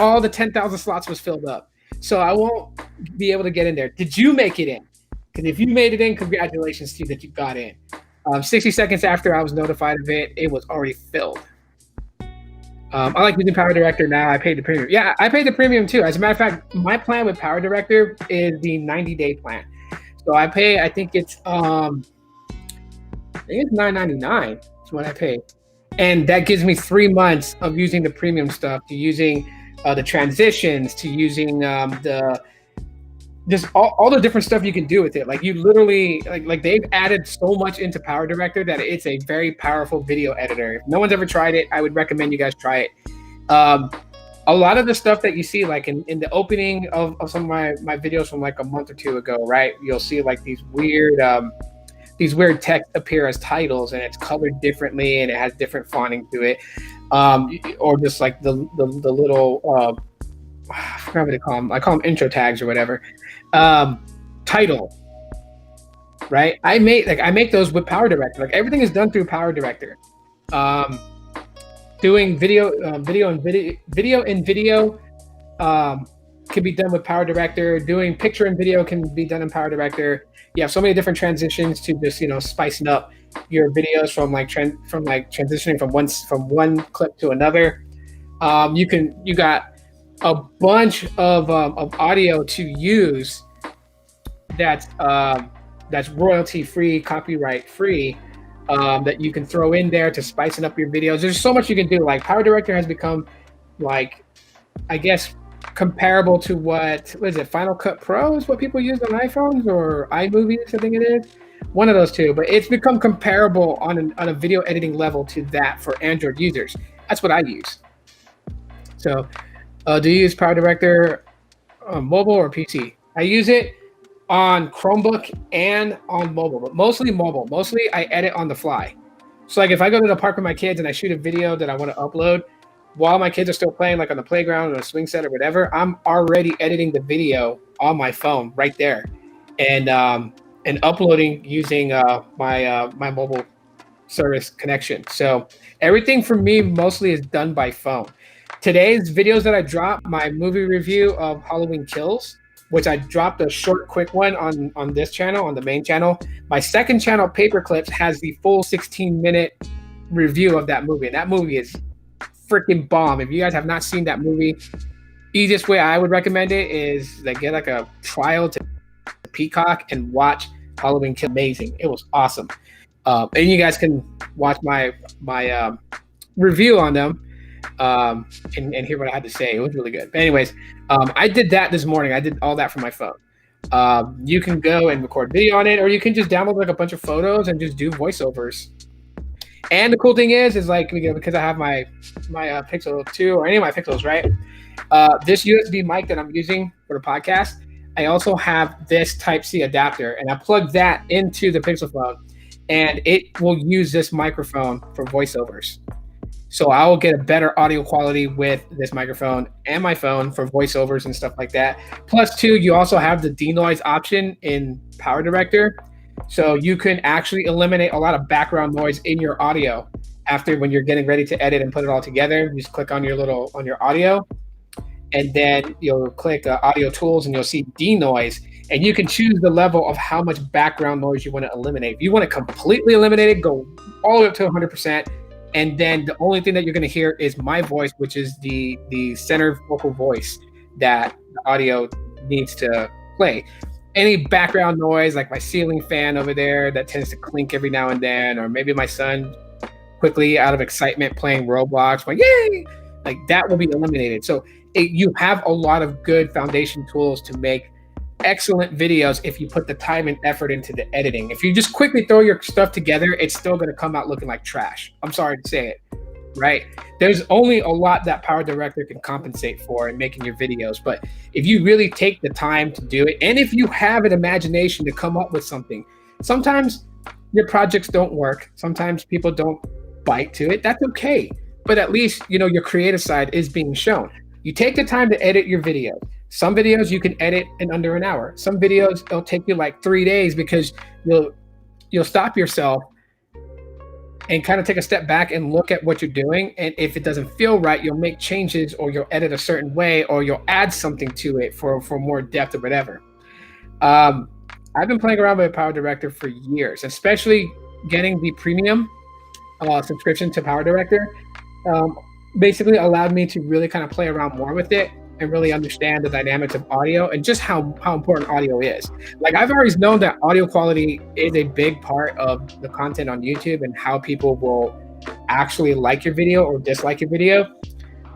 all the 10,000 slots was filled up. So I won't be able to get in there. Did you make it in? Because if you made it in, congratulations to you that you got in. 60 seconds after I was notified of it, it was already filled. I like using Power Director now. I paid the premium. Yeah, I paid the premium too. As a matter of fact, my plan with Power Director is the 90-day plan. So I pay, I think it's $9.99 is what I pay. And that gives me 3 months of using the premium stuff, to using the transitions, to using just all the different stuff you can do with it. Like you literally, like they've added so much into Power Director that it's a very powerful video editor. If no one's ever tried it, I would recommend you guys try it. A lot of the stuff that you see, like in the opening of some of my videos from like a month or two ago, right? You'll see like these weird text appear as titles, and it's colored differently and it has different fonting to it. Or just like the little, I forgot what they call them. I call them intro tags or whatever. Title, right? I make those with Power Director. Like everything is done through Power Director. Doing video and video can be done with Power Director. Doing picture and video can be done in Power Director. You have so many different transitions to just spicing up your videos from transitioning from one clip to another. You got a bunch of audio to use that's royalty free, copyright free, that you can throw in there to spicing up your videos. There's so much you can do. Like Power Director has become, like, I guess, comparable to what is it? Final Cut Pro is what people use on iPhones, or iMovies, I think it is. One of those two, but it's become comparable on a video editing level to that for Android users. That's what I use. So, do you use Power Director on mobile or PC? I use it on Chromebook and on mobile, but mostly mobile. Mostly I edit on the fly. So like if I go to the park with my kids and I shoot a video that I want to upload while my kids are still playing, like on the playground or a swing set or whatever, I'm already editing the video on my phone right there, and uploading using my mobile service connection. So everything for me mostly is done by phone. Today's videos that I dropped, my movie review of Halloween Kills, which I dropped a short, quick one on this channel, on the main channel. My second channel, Paper Clips, has the full 16-minute review of that movie. And that movie is freaking bomb. If you guys have not seen that movie, easiest way I would recommend it is like get like a trial to Peacock and watch Halloween Kills. Amazing. It was awesome. And you guys can watch my review on them. And hear what I had to say. It was really good. But anyways, I did that this morning. I did all that from my phone. You can go and record video on it, or you can just download like a bunch of photos and just do voiceovers. And the cool thing is like, because I have my Pixel 2 or any of my Pixels, right? This USB mic that I'm using for the podcast, I also have this Type-C adapter, and I plug that into the Pixel phone, and it will use this microphone for voiceovers. So I will get a better audio quality with this microphone and my phone for voiceovers and stuff like that. Plus, too, you also have the denoise option in Power Director. So you can actually eliminate a lot of background noise in your audio after when you're getting ready to edit and put it all together. You just click on your audio, and then you'll click audio tools and you'll see denoise. And you can choose the level of how much background noise you want to eliminate. If you want to completely eliminate it, go all the way up to 100%. and then the only thing that you're going to hear is my voice, which is the center vocal voice that the audio needs to play. Any background noise, like my ceiling fan over there that tends to clink every now and then, or maybe my son quickly out of excitement playing Roblox, like yay, like that will be eliminated. So you have a lot of good foundation tools to make excellent videos if you put the time and effort into the editing. If you just quickly throw your stuff together, it's still going to come out looking like trash. I'm sorry to say it, right? There's only a lot that Power Director can compensate for in making your videos. But if you really take the time to do it, and if you have an imagination to come up with something, sometimes your projects don't work. Sometimes people don't bite to it. That's okay. But at least, you know, your creative side is being shown. You take the time to edit your video. Some videos you can edit in under an hour. Some videos it'll take you like 3 days because you'll stop yourself and kind of take a step back and look at what you're doing. And if it doesn't feel right, you'll make changes, or you'll edit a certain way, or you'll add something to it for more depth or whatever. I've been playing around with Power Director for years, especially getting the premium subscription to Power Director. Basically allowed me to really kind of play around more with it and really understand the dynamics of audio and just how important audio is. Like, I've always known that audio quality is a big part of the content on YouTube and how people will actually like your video or dislike your video.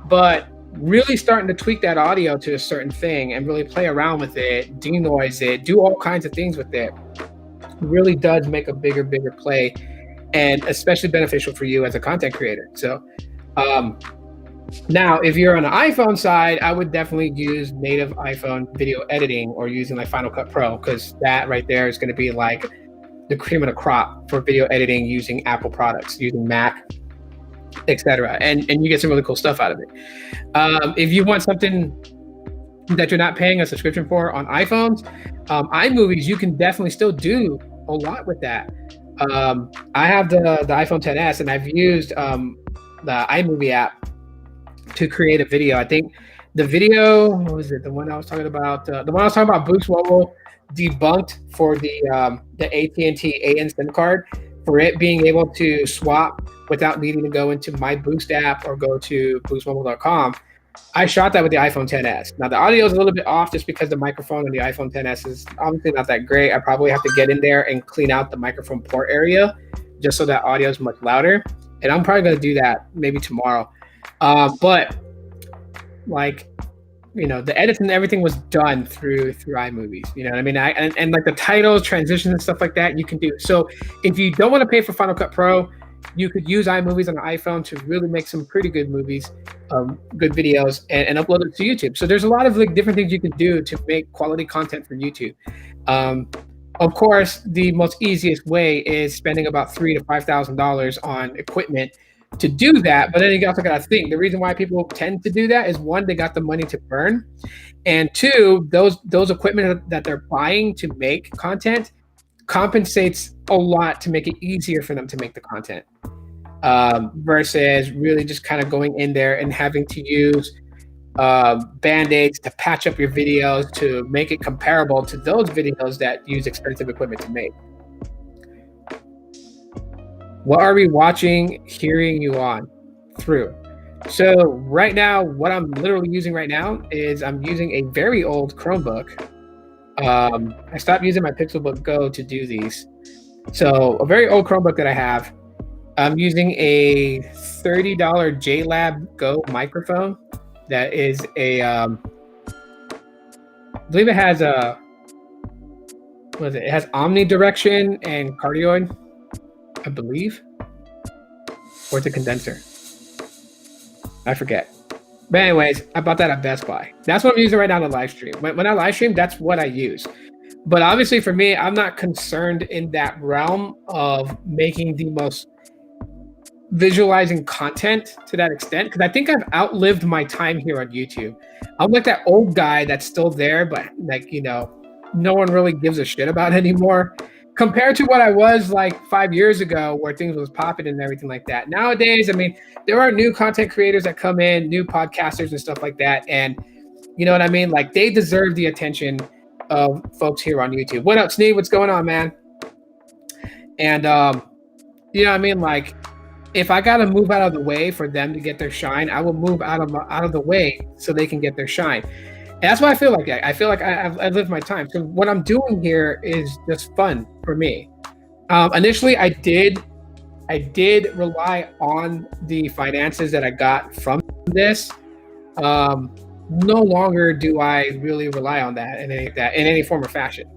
But really starting to tweak that audio to a certain thing and really play around with it, denoise it, do all kinds of things with it, really does make a bigger play, and especially beneficial for you as a content creator. So now, if you're on the iPhone side, I would definitely use native iPhone video editing or using like Final Cut Pro, because that right there is going to be like the cream of the crop for video editing using Apple products, using Mac, etc. And you get some really cool stuff out of it. If you want something that you're not paying a subscription for on iPhones, iMovies, you can definitely still do a lot with that. I have the iPhone XS, and I've used the iMovie app to create a video. I think the video, what was it? The one I was talking about, Boost Mobile debunked for the AT&T AN SIM card, for it being able to swap without needing to go into my Boost app or go to boostmobile.com. I shot that with the iPhone XS. Now the audio is a little bit off just because the microphone on the iPhone XS is obviously not that great. I probably have to get in there and clean out the microphone port area just so that audio is much louder. And I'm probably going to do that maybe tomorrow. But like, you know, the edits and everything was done through iMovies. You know what I mean? And like the titles, transitions, and stuff like that, you can do. So if you don't want to pay for Final Cut Pro, you could use iMovies on the iPhone to really make some pretty good movies, good videos, and upload it to YouTube. So there's a lot of like different things you can do to make quality content for YouTube. Of course, the most easiest way is spending about $3,000 to $5,000 on equipment to do that. But then you also got to think, the reason why people tend to do that is, one, they got the money to burn, and two, those equipment that they're buying to make content compensates a lot to make it easier for them to make the content, versus really just kind of going in there and having to use band-aids to patch up your videos to make it comparable to those videos that use expensive equipment to make. What are we watching, hearing you on through? So right now, what I'm literally using right now is I'm using a very old Chromebook. I stopped using my Pixelbook Go to do these. So a very old Chromebook that I have. I'm using a $30 JLab Go microphone. That is I believe it has it has omnidirection and cardioid, I believe, or it's a condenser. I forget. But anyways, I bought that at Best Buy. That's what I'm using right now to live stream. When I live stream, that's what I use. But obviously for me, I'm not concerned in that realm of making the most visualizing content to that extent, because I think I've outlived my time here on YouTube. I'm like that old guy that's still there, but like, you know, no one really gives a shit about anymore, compared to what I was like 5 years ago, where things was popping and everything like that. Nowadays, I mean, there are new content creators that come in, new podcasters and stuff like that, and you know what I mean? Like, they deserve the attention of folks here on YouTube. What up, Sneed? What's going on, man? And you know what I mean? Like, if I got to move out of the way for them to get their shine, I will move out of the way so they can get their shine. And that's why I feel like I feel like I've lived my time. So what I'm doing here is just fun for me. Initially, I did rely on the finances that I got from this. No longer do I really rely on that in any form or fashion.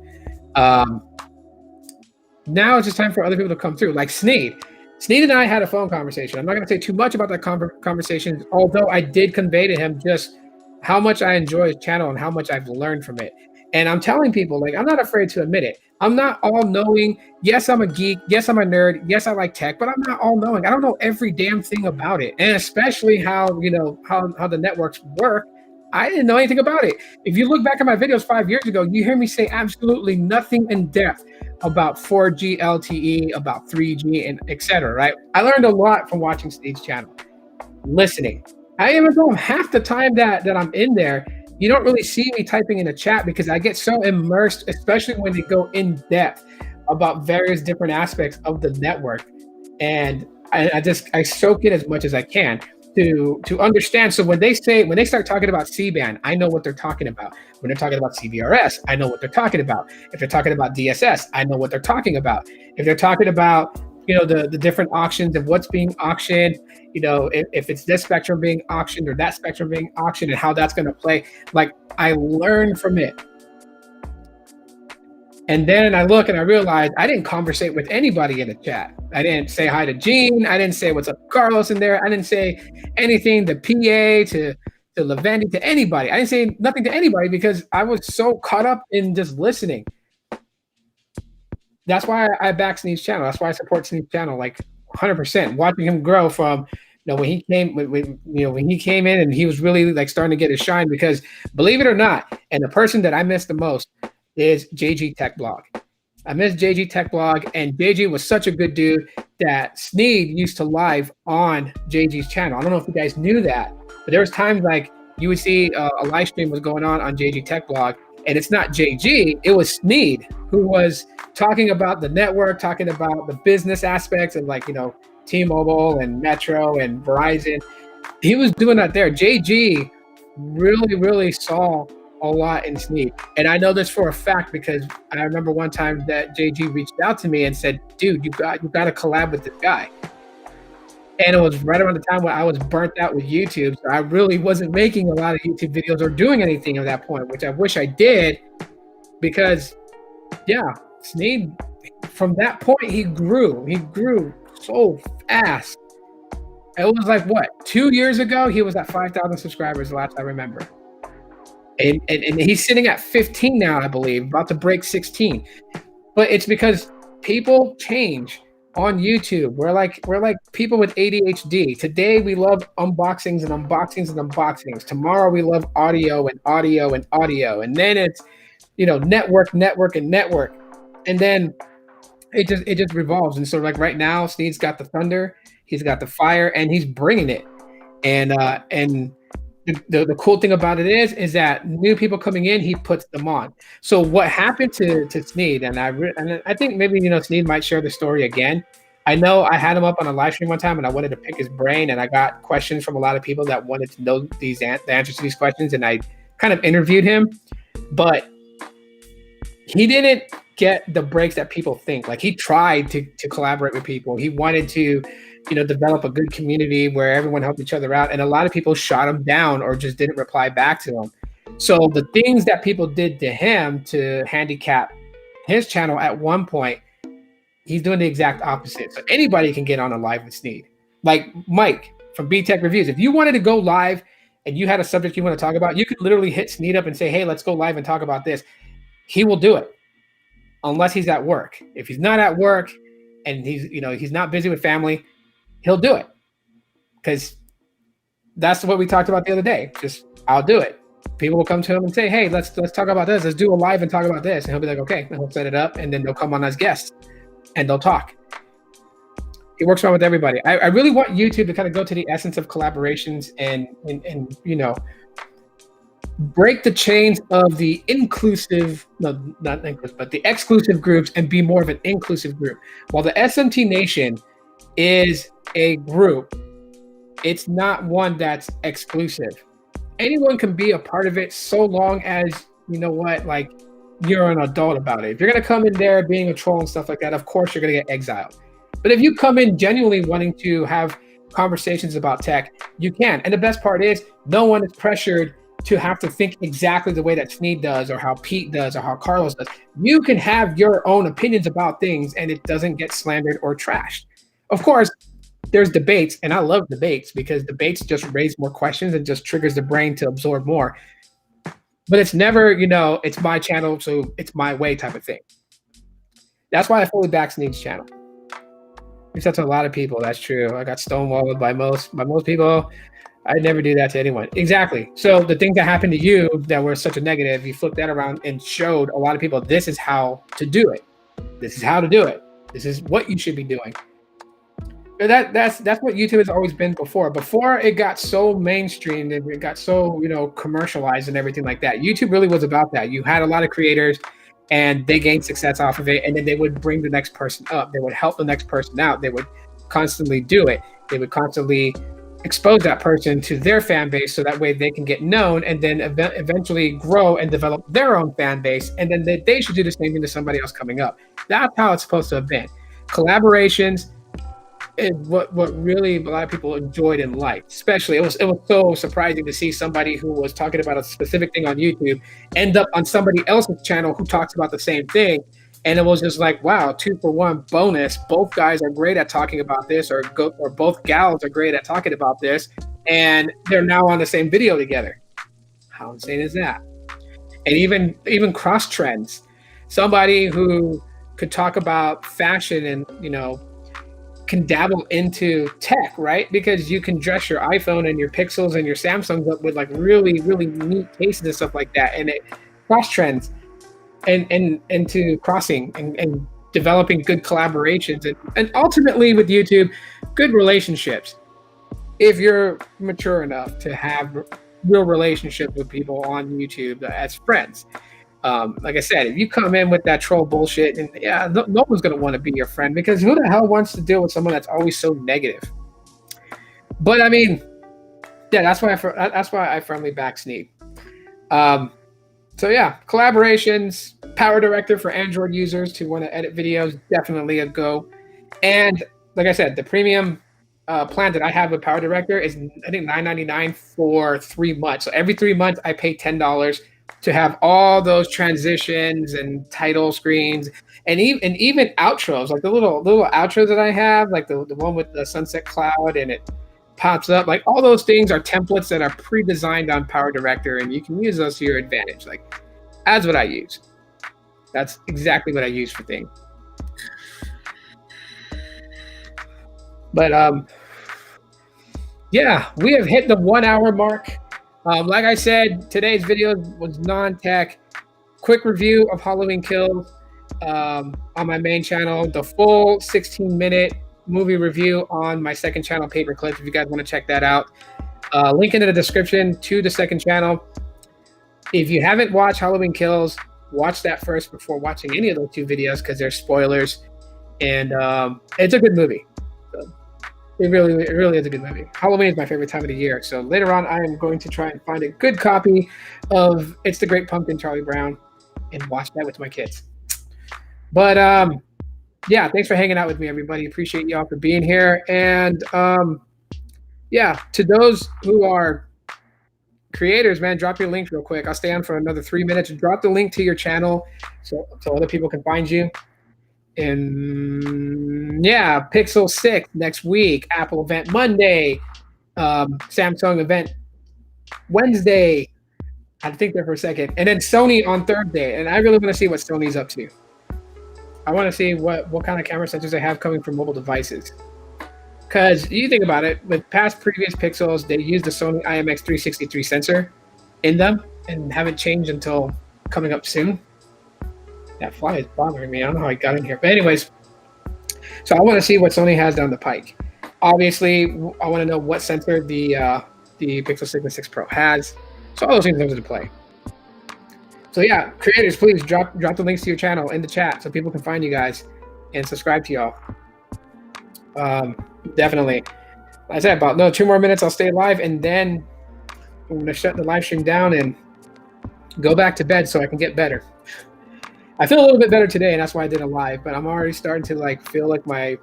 Now it's just time for other people to come through, like Sneed. Sneed and I had a phone conversation. I'm not going to say too much about that conversation, although I did convey to him just how much I enjoy his channel and how much I've learned from it. And I'm telling people, like, I'm not afraid to admit it. I'm not all knowing. Yes, I'm a geek. Yes, I'm a nerd. Yes, I like tech, but I'm not all knowing. I don't know every damn thing about it. And especially how the networks work. I didn't know anything about it. If you look back at my videos 5 years ago, you hear me say absolutely nothing in depth about 4G LTE, about 3G, and etc. Right? I learned a lot from watching Sneed's channel, listening. I even though half the time that I'm in there, you don't really see me typing in a chat because I get so immersed, especially when they go in depth about various different aspects of the network, and I soak it as much as I can to understand. So when they start talking about C-band, I know what they're talking about. When they're talking about CBRS, I know what they're talking about. If they're talking about DSS, I know what they're talking about. If they're talking about the different auctions of what's being auctioned, if it's this spectrum being auctioned or that spectrum being auctioned and how that's going to play, like I learn from it. And then I look and I realize I didn't conversate with anybody in the chat. I didn't say hi to Gene. I didn't say what's up Carlos in there. I didn't say anything to PA, to Levendi, to anybody. I didn't say nothing to anybody because I was so caught up in just listening. That's why I back Sneed's channel. That's why I support Sneed's channel like 100%. Watching him grow from when he came in and he was really like starting to get his shine, because believe it or not, and the person that I miss the most is JG Tech Blog. I miss JG Tech Blog, and JG was such a good dude that Sneed used to live on JG's channel. I don't know if you guys knew that, but there was times like you would see a live stream was going on JG Tech Blog, and it's not JG, it was Sneed who was talking about the network, talking about the business aspects of T-Mobile and Metro and Verizon. He was doing that there. JG really, really saw a lot in Sneed. And I know this for a fact because I remember one time that JG reached out to me and said, dude, you got to collab with this guy. And it was right around the time when I was burnt out with YouTube. So I really wasn't making a lot of YouTube videos or doing anything at that point, which I wish I did, because Sneed, from that point, he grew so fast. It was like, 2 years ago, he was at 5,000 subscribers, the last I remember. And he's sitting at 15 now, I believe, about to break 16. But it's because people change on YouTube. We're like people with ADHD. Today we love unboxings and unboxings and unboxings. Tomorrow we love audio and audio and audio. And then it's network and network. And then it just revolves. And so like right now, Sneed's got the thunder, he's got the fire, and he's bringing it. And the cool thing about it is that new people coming in, he puts them on. So what happened to Sneed, and I think maybe Sneed might share the story again. I know I had him up on a live stream one time, and I wanted to pick his brain, and I got questions from a lot of people that wanted to know the answers to these questions, and I kind of interviewed him, but he didn't get the breaks that people think. Like, he tried to collaborate with people. He wanted to develop a good community where everyone helped each other out. And a lot of people shot him down or just didn't reply back to him. So the things that people did to him to handicap his channel at one point, he's doing the exact opposite. So anybody can get on a live with Sneed. Like Mike from B-Tech Reviews. If you wanted to go live and you had a subject you want to talk about, you could literally hit Sneed up and say, hey, let's go live and talk about this. He will do it unless he's at work. If he's not at work and he's not busy with family, he'll do it, because that's what we talked about the other day. Just, I'll do it. People will come to him and say, hey, let's talk about this. Let's do a live and talk about this. And he'll be like, okay, and he'll set it up, and then they'll come on as guests and they'll talk. It works well with everybody. I really want YouTube to kind of go to the essence of collaborations and break the chains of the the exclusive groups and be more of an inclusive group. While the SMT Nation is a group. It's not one that's exclusive. Anyone can be a part of it so long as, you know what, like, you're an adult about it. If you're gonna come in there being a troll and stuff like that, of course you're gonna get exiled. But if you come in genuinely wanting to have conversations about tech, you can. And the best part is no one is pressured to have to think exactly the way that Sneed does, or how Pete does, or how Carlos does. You can have your own opinions about things and it doesn't get slandered or trashed. Of course, there's debates, and I love debates because debates just raise more questions and just triggers the brain to absorb more. But it's never, it's my channel, so it's my way type of thing. That's why I fully back Sneed's channel. Except to a lot of people, that's true. I got stonewalled by most people. I'd never do that to anyone. Exactly. So the things that happened to you that were such a negative, you flipped that around and showed a lot of people this is how to do it. This is how to do it. This is what you should be doing. That's what YouTube has always been before. Before it got so mainstream and it got so commercialized and everything like that. YouTube really was about that. You had a lot of creators, and they gained success off of it, and then they would bring the next person up. They would help the next person out. They would constantly do it. They would constantly expose that person to their fan base, so that way they can get known and then eventually grow and develop their own fan base, and then they should do the same thing to somebody else coming up. That's how it's supposed to have been. Collaborations is what really a lot of people enjoyed and liked. Especially, it was so surprising to see somebody who was talking about a specific thing on YouTube end up on somebody else's channel who talks about the same thing. And it was just like, wow, 2-for-1 bonus. Both guys are great at talking about this, or both gals are great at talking about this, and they're now on the same video together. How insane is that? And even cross trends. Somebody who could talk about fashion and can dabble into tech, right? Because you can dress your iPhone and your Pixels and your Samsungs up with like really, really neat cases and stuff like that, and it cross trends. And into crossing and developing good collaborations and ultimately with YouTube, good relationships. If you're mature enough to have real relationships with people on YouTube as friends. Like I said, if you come in with that troll bullshit, and no one's going to want to be your friend, because who the hell wants to deal with someone that's always so negative? But I mean, that's why I firmly back Sneed. So yeah, collaborations, Power Director for Android users who want to edit videos, definitely a go. And like I said, the premium plan that I have with Power Director is, I think, $9.99 for 3 months. So every 3 months, I pay $10 to have all those transitions and title screens, and even outros, like the little outros that I have, like the one with the sunset cloud and it pops up. Like, all those things are templates that are pre-designed on Power Director, and you can use those to your advantage. Like, that's what I use. That's exactly what I use for things. But yeah, we have hit the 1 hour mark. Like I said, today's video was non-tech. Quick review of Halloween Kills on my main channel. The full 16-minute movie review on my second channel, Paper Clips, if you guys want to check that out. Link in the description to the second channel. If you haven't watched Halloween Kills, watch that first before watching any of those two videos, because they're spoilers. And it's a good movie. So it really is a good movie. Halloween is my favorite time of the year. So later on, I am going to try and find a good copy of It's the Great Pumpkin, Charlie Brown, and watch that with my kids. But yeah, thanks for hanging out with me, everybody. Appreciate y'all for being here. And yeah, to those who are creators, man, drop your link real quick. I'll stay on for another 3 minutes. Drop the link to your channel so other people can find you. And yeah, Pixel 6 next week, Apple event Monday, Samsung event Wednesday. I had to think there for a second. And then Sony on Thursday. And I really want to see what Sony's up to. I want to see what kind of camera sensors they have coming from mobile devices. Because you think about it, with previous Pixels, they used the Sony IMX363 sensor in them and haven't changed until coming up soon. That fly is bothering me. I don't know how I got in here. But anyways, so I want to see what Sony has down the pike. Obviously, I want to know what sensor the Pixel Sigma 6 Pro has. So all those things come into play. So yeah, creators, please drop the links to your channel in the chat so people can find you guys and subscribe to y'all. Definitely. I said about 2 more minutes. I'll stay live, and then I'm gonna shut the live stream down and go back to bed so I can get better. I feel a little bit better today, and that's why I did a live. But I'm already starting to like feel like my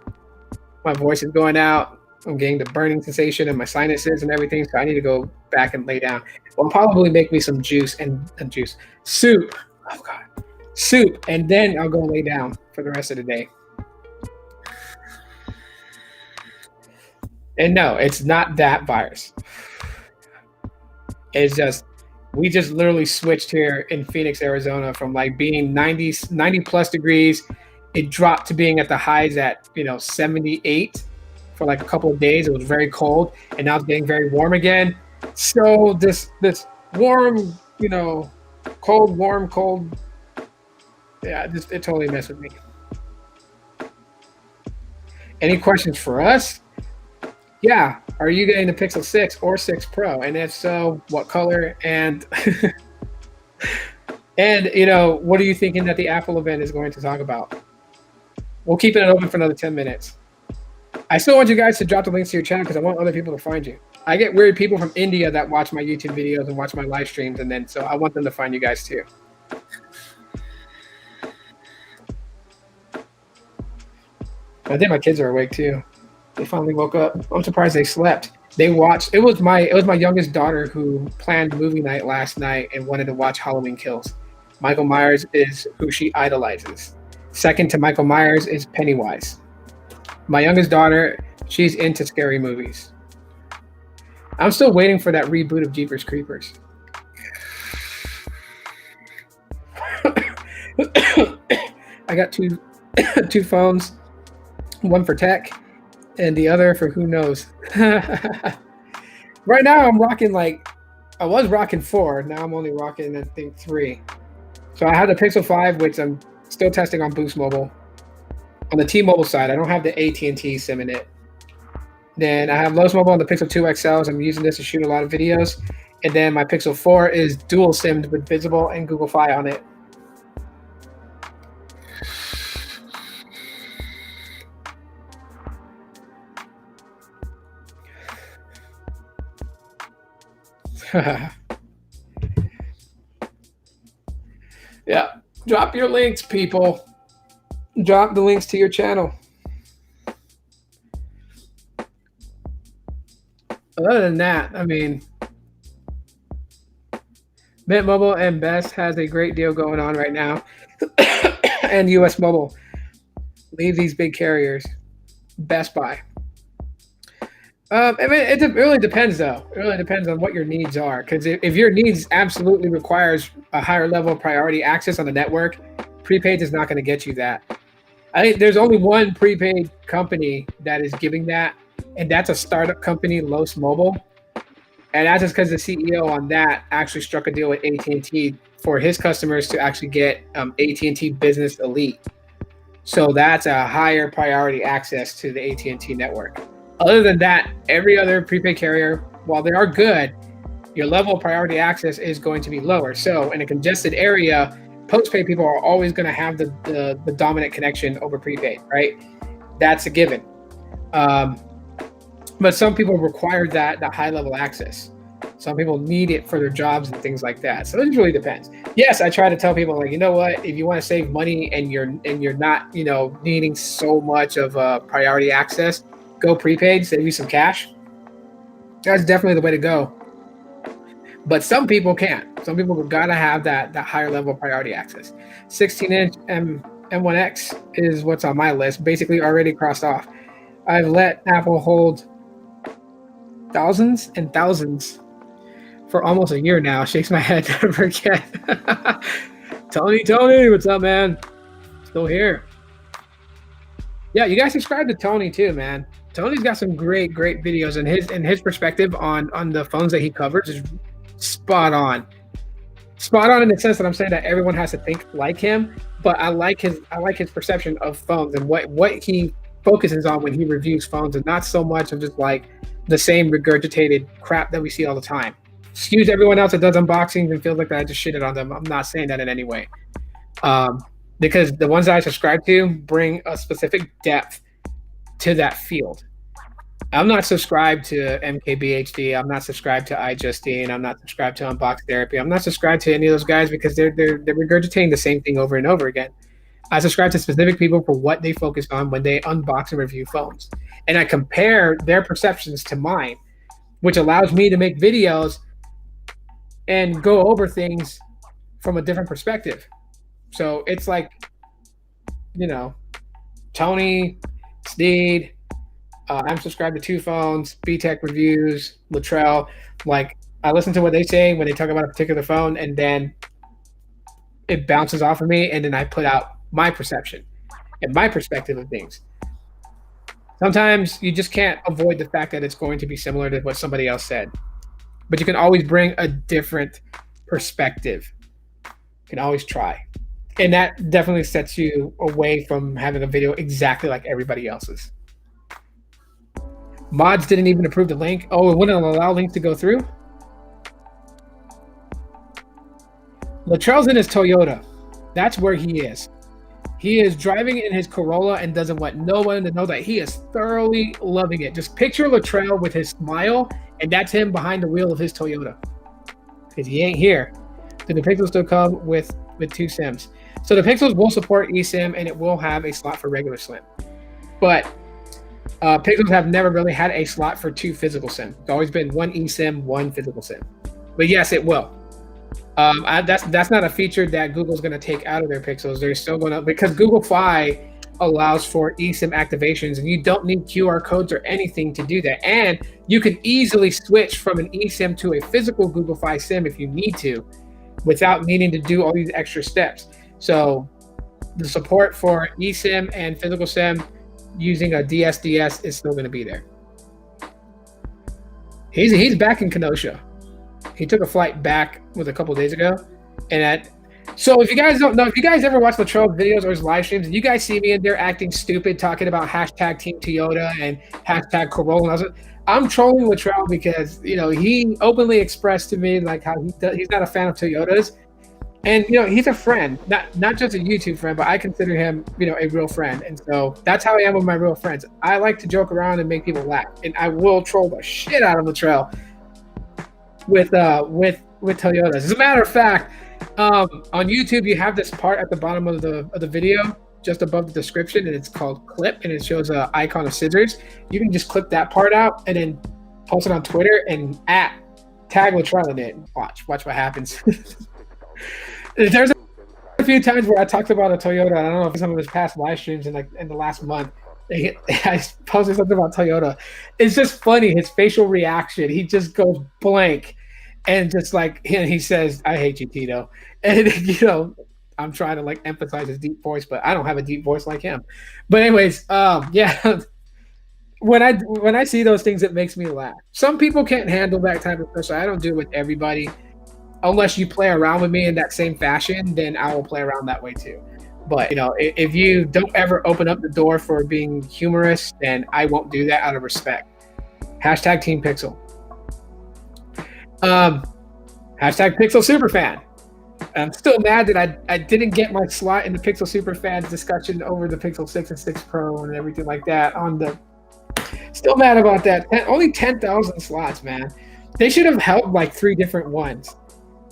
voice is going out. I'm getting the burning sensation in my sinuses and everything. So I need to go back and lay down. I'll probably make me some juice and soup. Oh God, soup, and then I'll go lay down for the rest of the day. And no, it's not that virus. It's just we just literally switched here in Phoenix, Arizona from like being 90 plus degrees. It dropped to being at the highs at 78 for like a couple of days. It was very cold, and now it's getting very warm again. So this warm, cold, warm, cold. Yeah, it totally messed with me. Any questions for us? Yeah. Are you getting the Pixel 6 or 6 Pro? And if so, what color? And and what are you thinking that the Apple event is going to talk about? We'll keep it open for another 10 minutes. I still want you guys to drop the links to your channel because I want other people to find you. I get weird people from India that watch my YouTube videos and watch my live streams, and then so I want them to find you guys too. I think my kids are awake too. They finally woke up. I'm surprised they slept. They watched. It was my youngest daughter who planned movie night last night and wanted to watch Halloween Kills. Michael Myers is who she idolizes. Second to Michael Myers is Pennywise. My youngest daughter, she's into scary movies. I'm still waiting for that reboot of Jeepers Creepers. I got two phones, one for tech and the other for who knows. Right now I'm rocking I was rocking 4. Now I'm only rocking I think 3. So I have the Pixel 5, which I'm still testing on Boost Mobile. On the T-Mobile side, I don't have the AT&T SIM in it. Then I have Lowe's Mobile on the Pixel 2 XLs. I'm using this to shoot a lot of videos. And then my Pixel 4 is dual SIMmed with Visible and Google Fi on it. Yeah, drop your links, people. Drop the links to your channel. Other than that, I mean, Mint Mobile and Best has a great deal going on right now. And US Mobile. Leave these big carriers. Best Buy. I mean, it really depends, though. It really depends on what your needs are. Because if your needs absolutely requires a higher level of priority access on the network, prepaid is not going to get you that. I think there's only one prepaid company that is giving that, and that's a startup company, Los Mobile. And that's just because the CEO on that actually struck a deal with AT&T for his customers to actually get AT&T Business Elite. So that's a higher priority access to the AT&T network. Other than that, every other prepaid carrier, while they are good, your level of priority access is going to be lower. So in a congested area, postpaid people are always going to have the dominant connection over prepaid, right? That's a given. But some people require that high level access. Some people need it for their jobs and things like that. So it really depends. Yes, I try to tell people like, you know what, if you want to save money and you're not, needing so much of priority access, go prepaid, save you some cash. That's definitely the way to go. But some people can't. Some people gotta have that higher level of priority access. 16-inch M1X is what's on my list, basically already crossed off. I've let Apple hold thousands and thousands for almost a year now. Shakes my head never again. Tony, what's up, man? Still here. Yeah, you guys subscribe to Tony too, man. Tony's got some great videos, and his perspective on the phones that he covers is spot on. Spot on in the sense that I'm saying that everyone has to think like him, but I like his perception of phones and what he focuses on when he reviews phones, and not so much of just like the same regurgitated crap that we see all the time. Excuse everyone else that does unboxings and feels like that I just shitted on them. I'm not saying that in any way. Because the ones that I subscribe to bring a specific depth to that field. I'm not subscribed to MKBHD. I'm not subscribed to iJustine. I'm not subscribed to Unbox Therapy. I'm not subscribed to any of those guys because they're regurgitating the same thing over and over again. I subscribe to specific people for what they focus on when they unbox and review phones. And I compare their perceptions to mine, which allows me to make videos and go over things from a different perspective. So it's like, you know, Tony, Sneed, I'm subscribed to Two Phones, BTech Reviews, Latrell. Like, I listen to what they say when they talk about a particular phone, and then it bounces off of me, and then I put out my perception and my perspective of things. Sometimes you just can't avoid the fact that it's going to be similar to what somebody else said, but you can always bring a different perspective. You can always try. And that definitely sets you away from having a video exactly like everybody else's. Mods didn't even approve the link. Oh, it wouldn't allow links to go through? Latrell's in his Toyota. That's where he is. He is driving in his Corolla and doesn't want no one to know that he is thoroughly loving it. Just picture Latrell with his smile, and that's him behind the wheel of his Toyota. Because he ain't here. So the Pixels still come with two SIMs. So the Pixels will support eSIM, and it will have a slot for regular SIM. But Pixels have never really had a slot for two physical SIM. It's always been one eSIM, one physical SIM. But yes, it will. That's not a feature that Google's going to take out of their Pixels. They're still going to, because Google Fi allows for eSIM activations, and you don't need QR codes or anything to do that. And you can easily switch from an eSIM to a physical Google Fi SIM if you need to, without needing to do all these extra steps. So the support for eSIM and physical SIM using a DSDS is still going to be there. He's back in Kenosha. He took a flight back a couple of days ago, and so if you guys don't know, if you guys ever watch Latrell's videos or his live streams, and you guys see me in there acting stupid, talking about hashtag Team Toyota and hashtag Corolla, I'm trolling Latrell because he openly expressed to me like how he's not a fan of Toyotas, and he's a friend, not just a YouTube friend, but I consider him a real friend, and so that's how I am with my real friends. I like to joke around and make people laugh, and I will troll the shit out of Latrell with Toyotas. As a matter of fact, on YouTube you have this part at the bottom of the video, just above the description, and it's called clip, and it shows an icon of scissors. You can just clip that part out and then post it on Twitter and tag Latrell in it. Watch what happens. There's a few times where I talked about a Toyota. I don't know if some of his past live streams in the last month, I posted something about Toyota. It's just funny, his facial reaction. He just goes blank, and just like he says, "I hate you, Tito." And I'm trying to emphasize his deep voice, but I don't have a deep voice like him. But anyways, yeah. When I see those things, it makes me laugh. Some people can't handle that type of stuff, so I don't do it with everybody. Unless you play around with me in that same fashion, then I will play around that way too. But if you don't ever open up the door for being humorous, then I won't do that out of respect. Hashtag Team Pixel. Hashtag Pixel Superfan. I'm still mad that I didn't get my slot in the Pixel Superfans discussion over the Pixel 6 and 6 Pro and everything like that. Still mad about that. Only 10,000 slots, man. They should have held 3 different ones.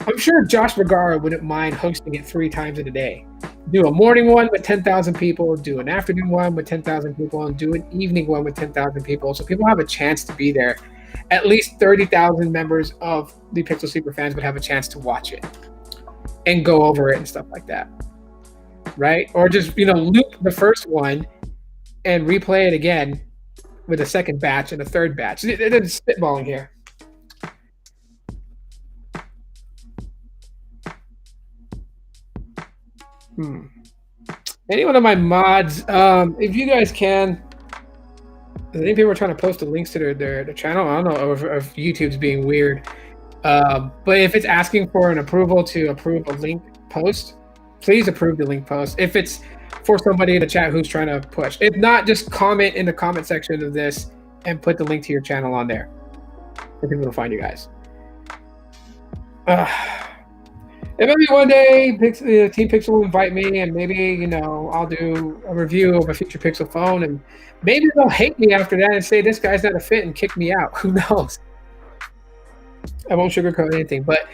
I'm sure Josh Vergara wouldn't mind hosting it 3 times in a day. Do a morning one with 10,000 people, do an afternoon one with 10,000 people, and do an evening one with 10,000 people. So people have a chance to be there. At least 30,000 members of the Pixel Superfans would have a chance to watch it and go over it and stuff like that. Right? Or just, loop the first one and replay it again with a second batch and a third batch. It's spitballing here. Any one of my mods, if you guys can, I think people are trying to post the links to their channel. I don't know if YouTube's being weird, but if it's asking for an approval to approve a link post, please approve the link post. If it's for somebody in the chat who's trying to push, if not, just comment in the comment section of this and put the link to your channel on there for people to find you guys. And maybe one day Team Pixel will invite me, and maybe I'll do a review of a future Pixel phone, and maybe they'll hate me after that and say this guy's not a fit and kick me out. Who knows? I won't sugarcoat anything, but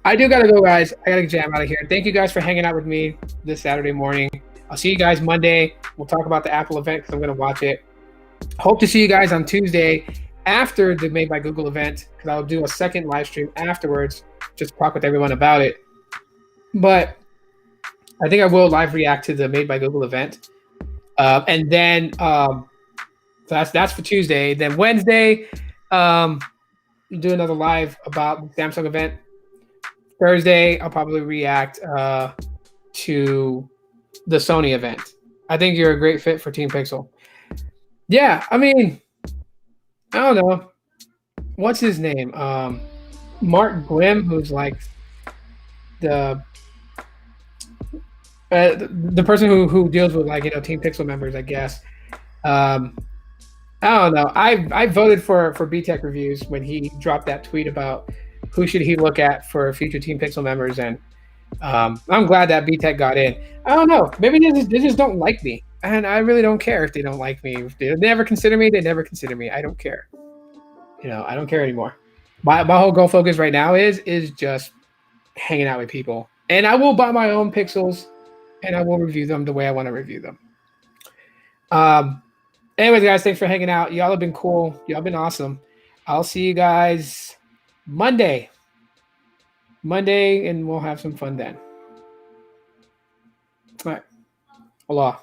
I do gotta go, guys. I gotta jam out of here. Thank you guys for hanging out with me this Saturday morning. I'll see you guys Monday. We'll talk about the Apple event because I'm gonna watch it. Hope to see you guys on Tuesday after the Made by Google event because I'll do a second live stream afterwards, just talk with everyone about it. But I think I will live react to the Made by Google event, and then so that's for Tuesday. Then Wednesday, do another live about the Samsung event. Thursday, I'll probably react to the Sony event. I think you're a great fit for Team Pixel. Yeah, I mean, I don't know. What's his name? Mark Grimm, who's like the the person who deals with like Team Pixel members, I guess. I don't know. I voted for BTech Reviews when he dropped that tweet about who should he look at for future Team Pixel members, and I'm glad that BTech got in. I don't know. Maybe they just don't like me, and I really don't care if they don't like me. If they never consider me, they never consider me. I don't care. I don't care anymore. My whole goal focus right now is just hanging out with people, and I will buy my own Pixels, and I will review them the way I want to review them. Anyways, guys, thanks for hanging out. Y'all have been cool. Y'all have been awesome. I'll see you guys Monday, and we'll have some fun then. All right. Aloha.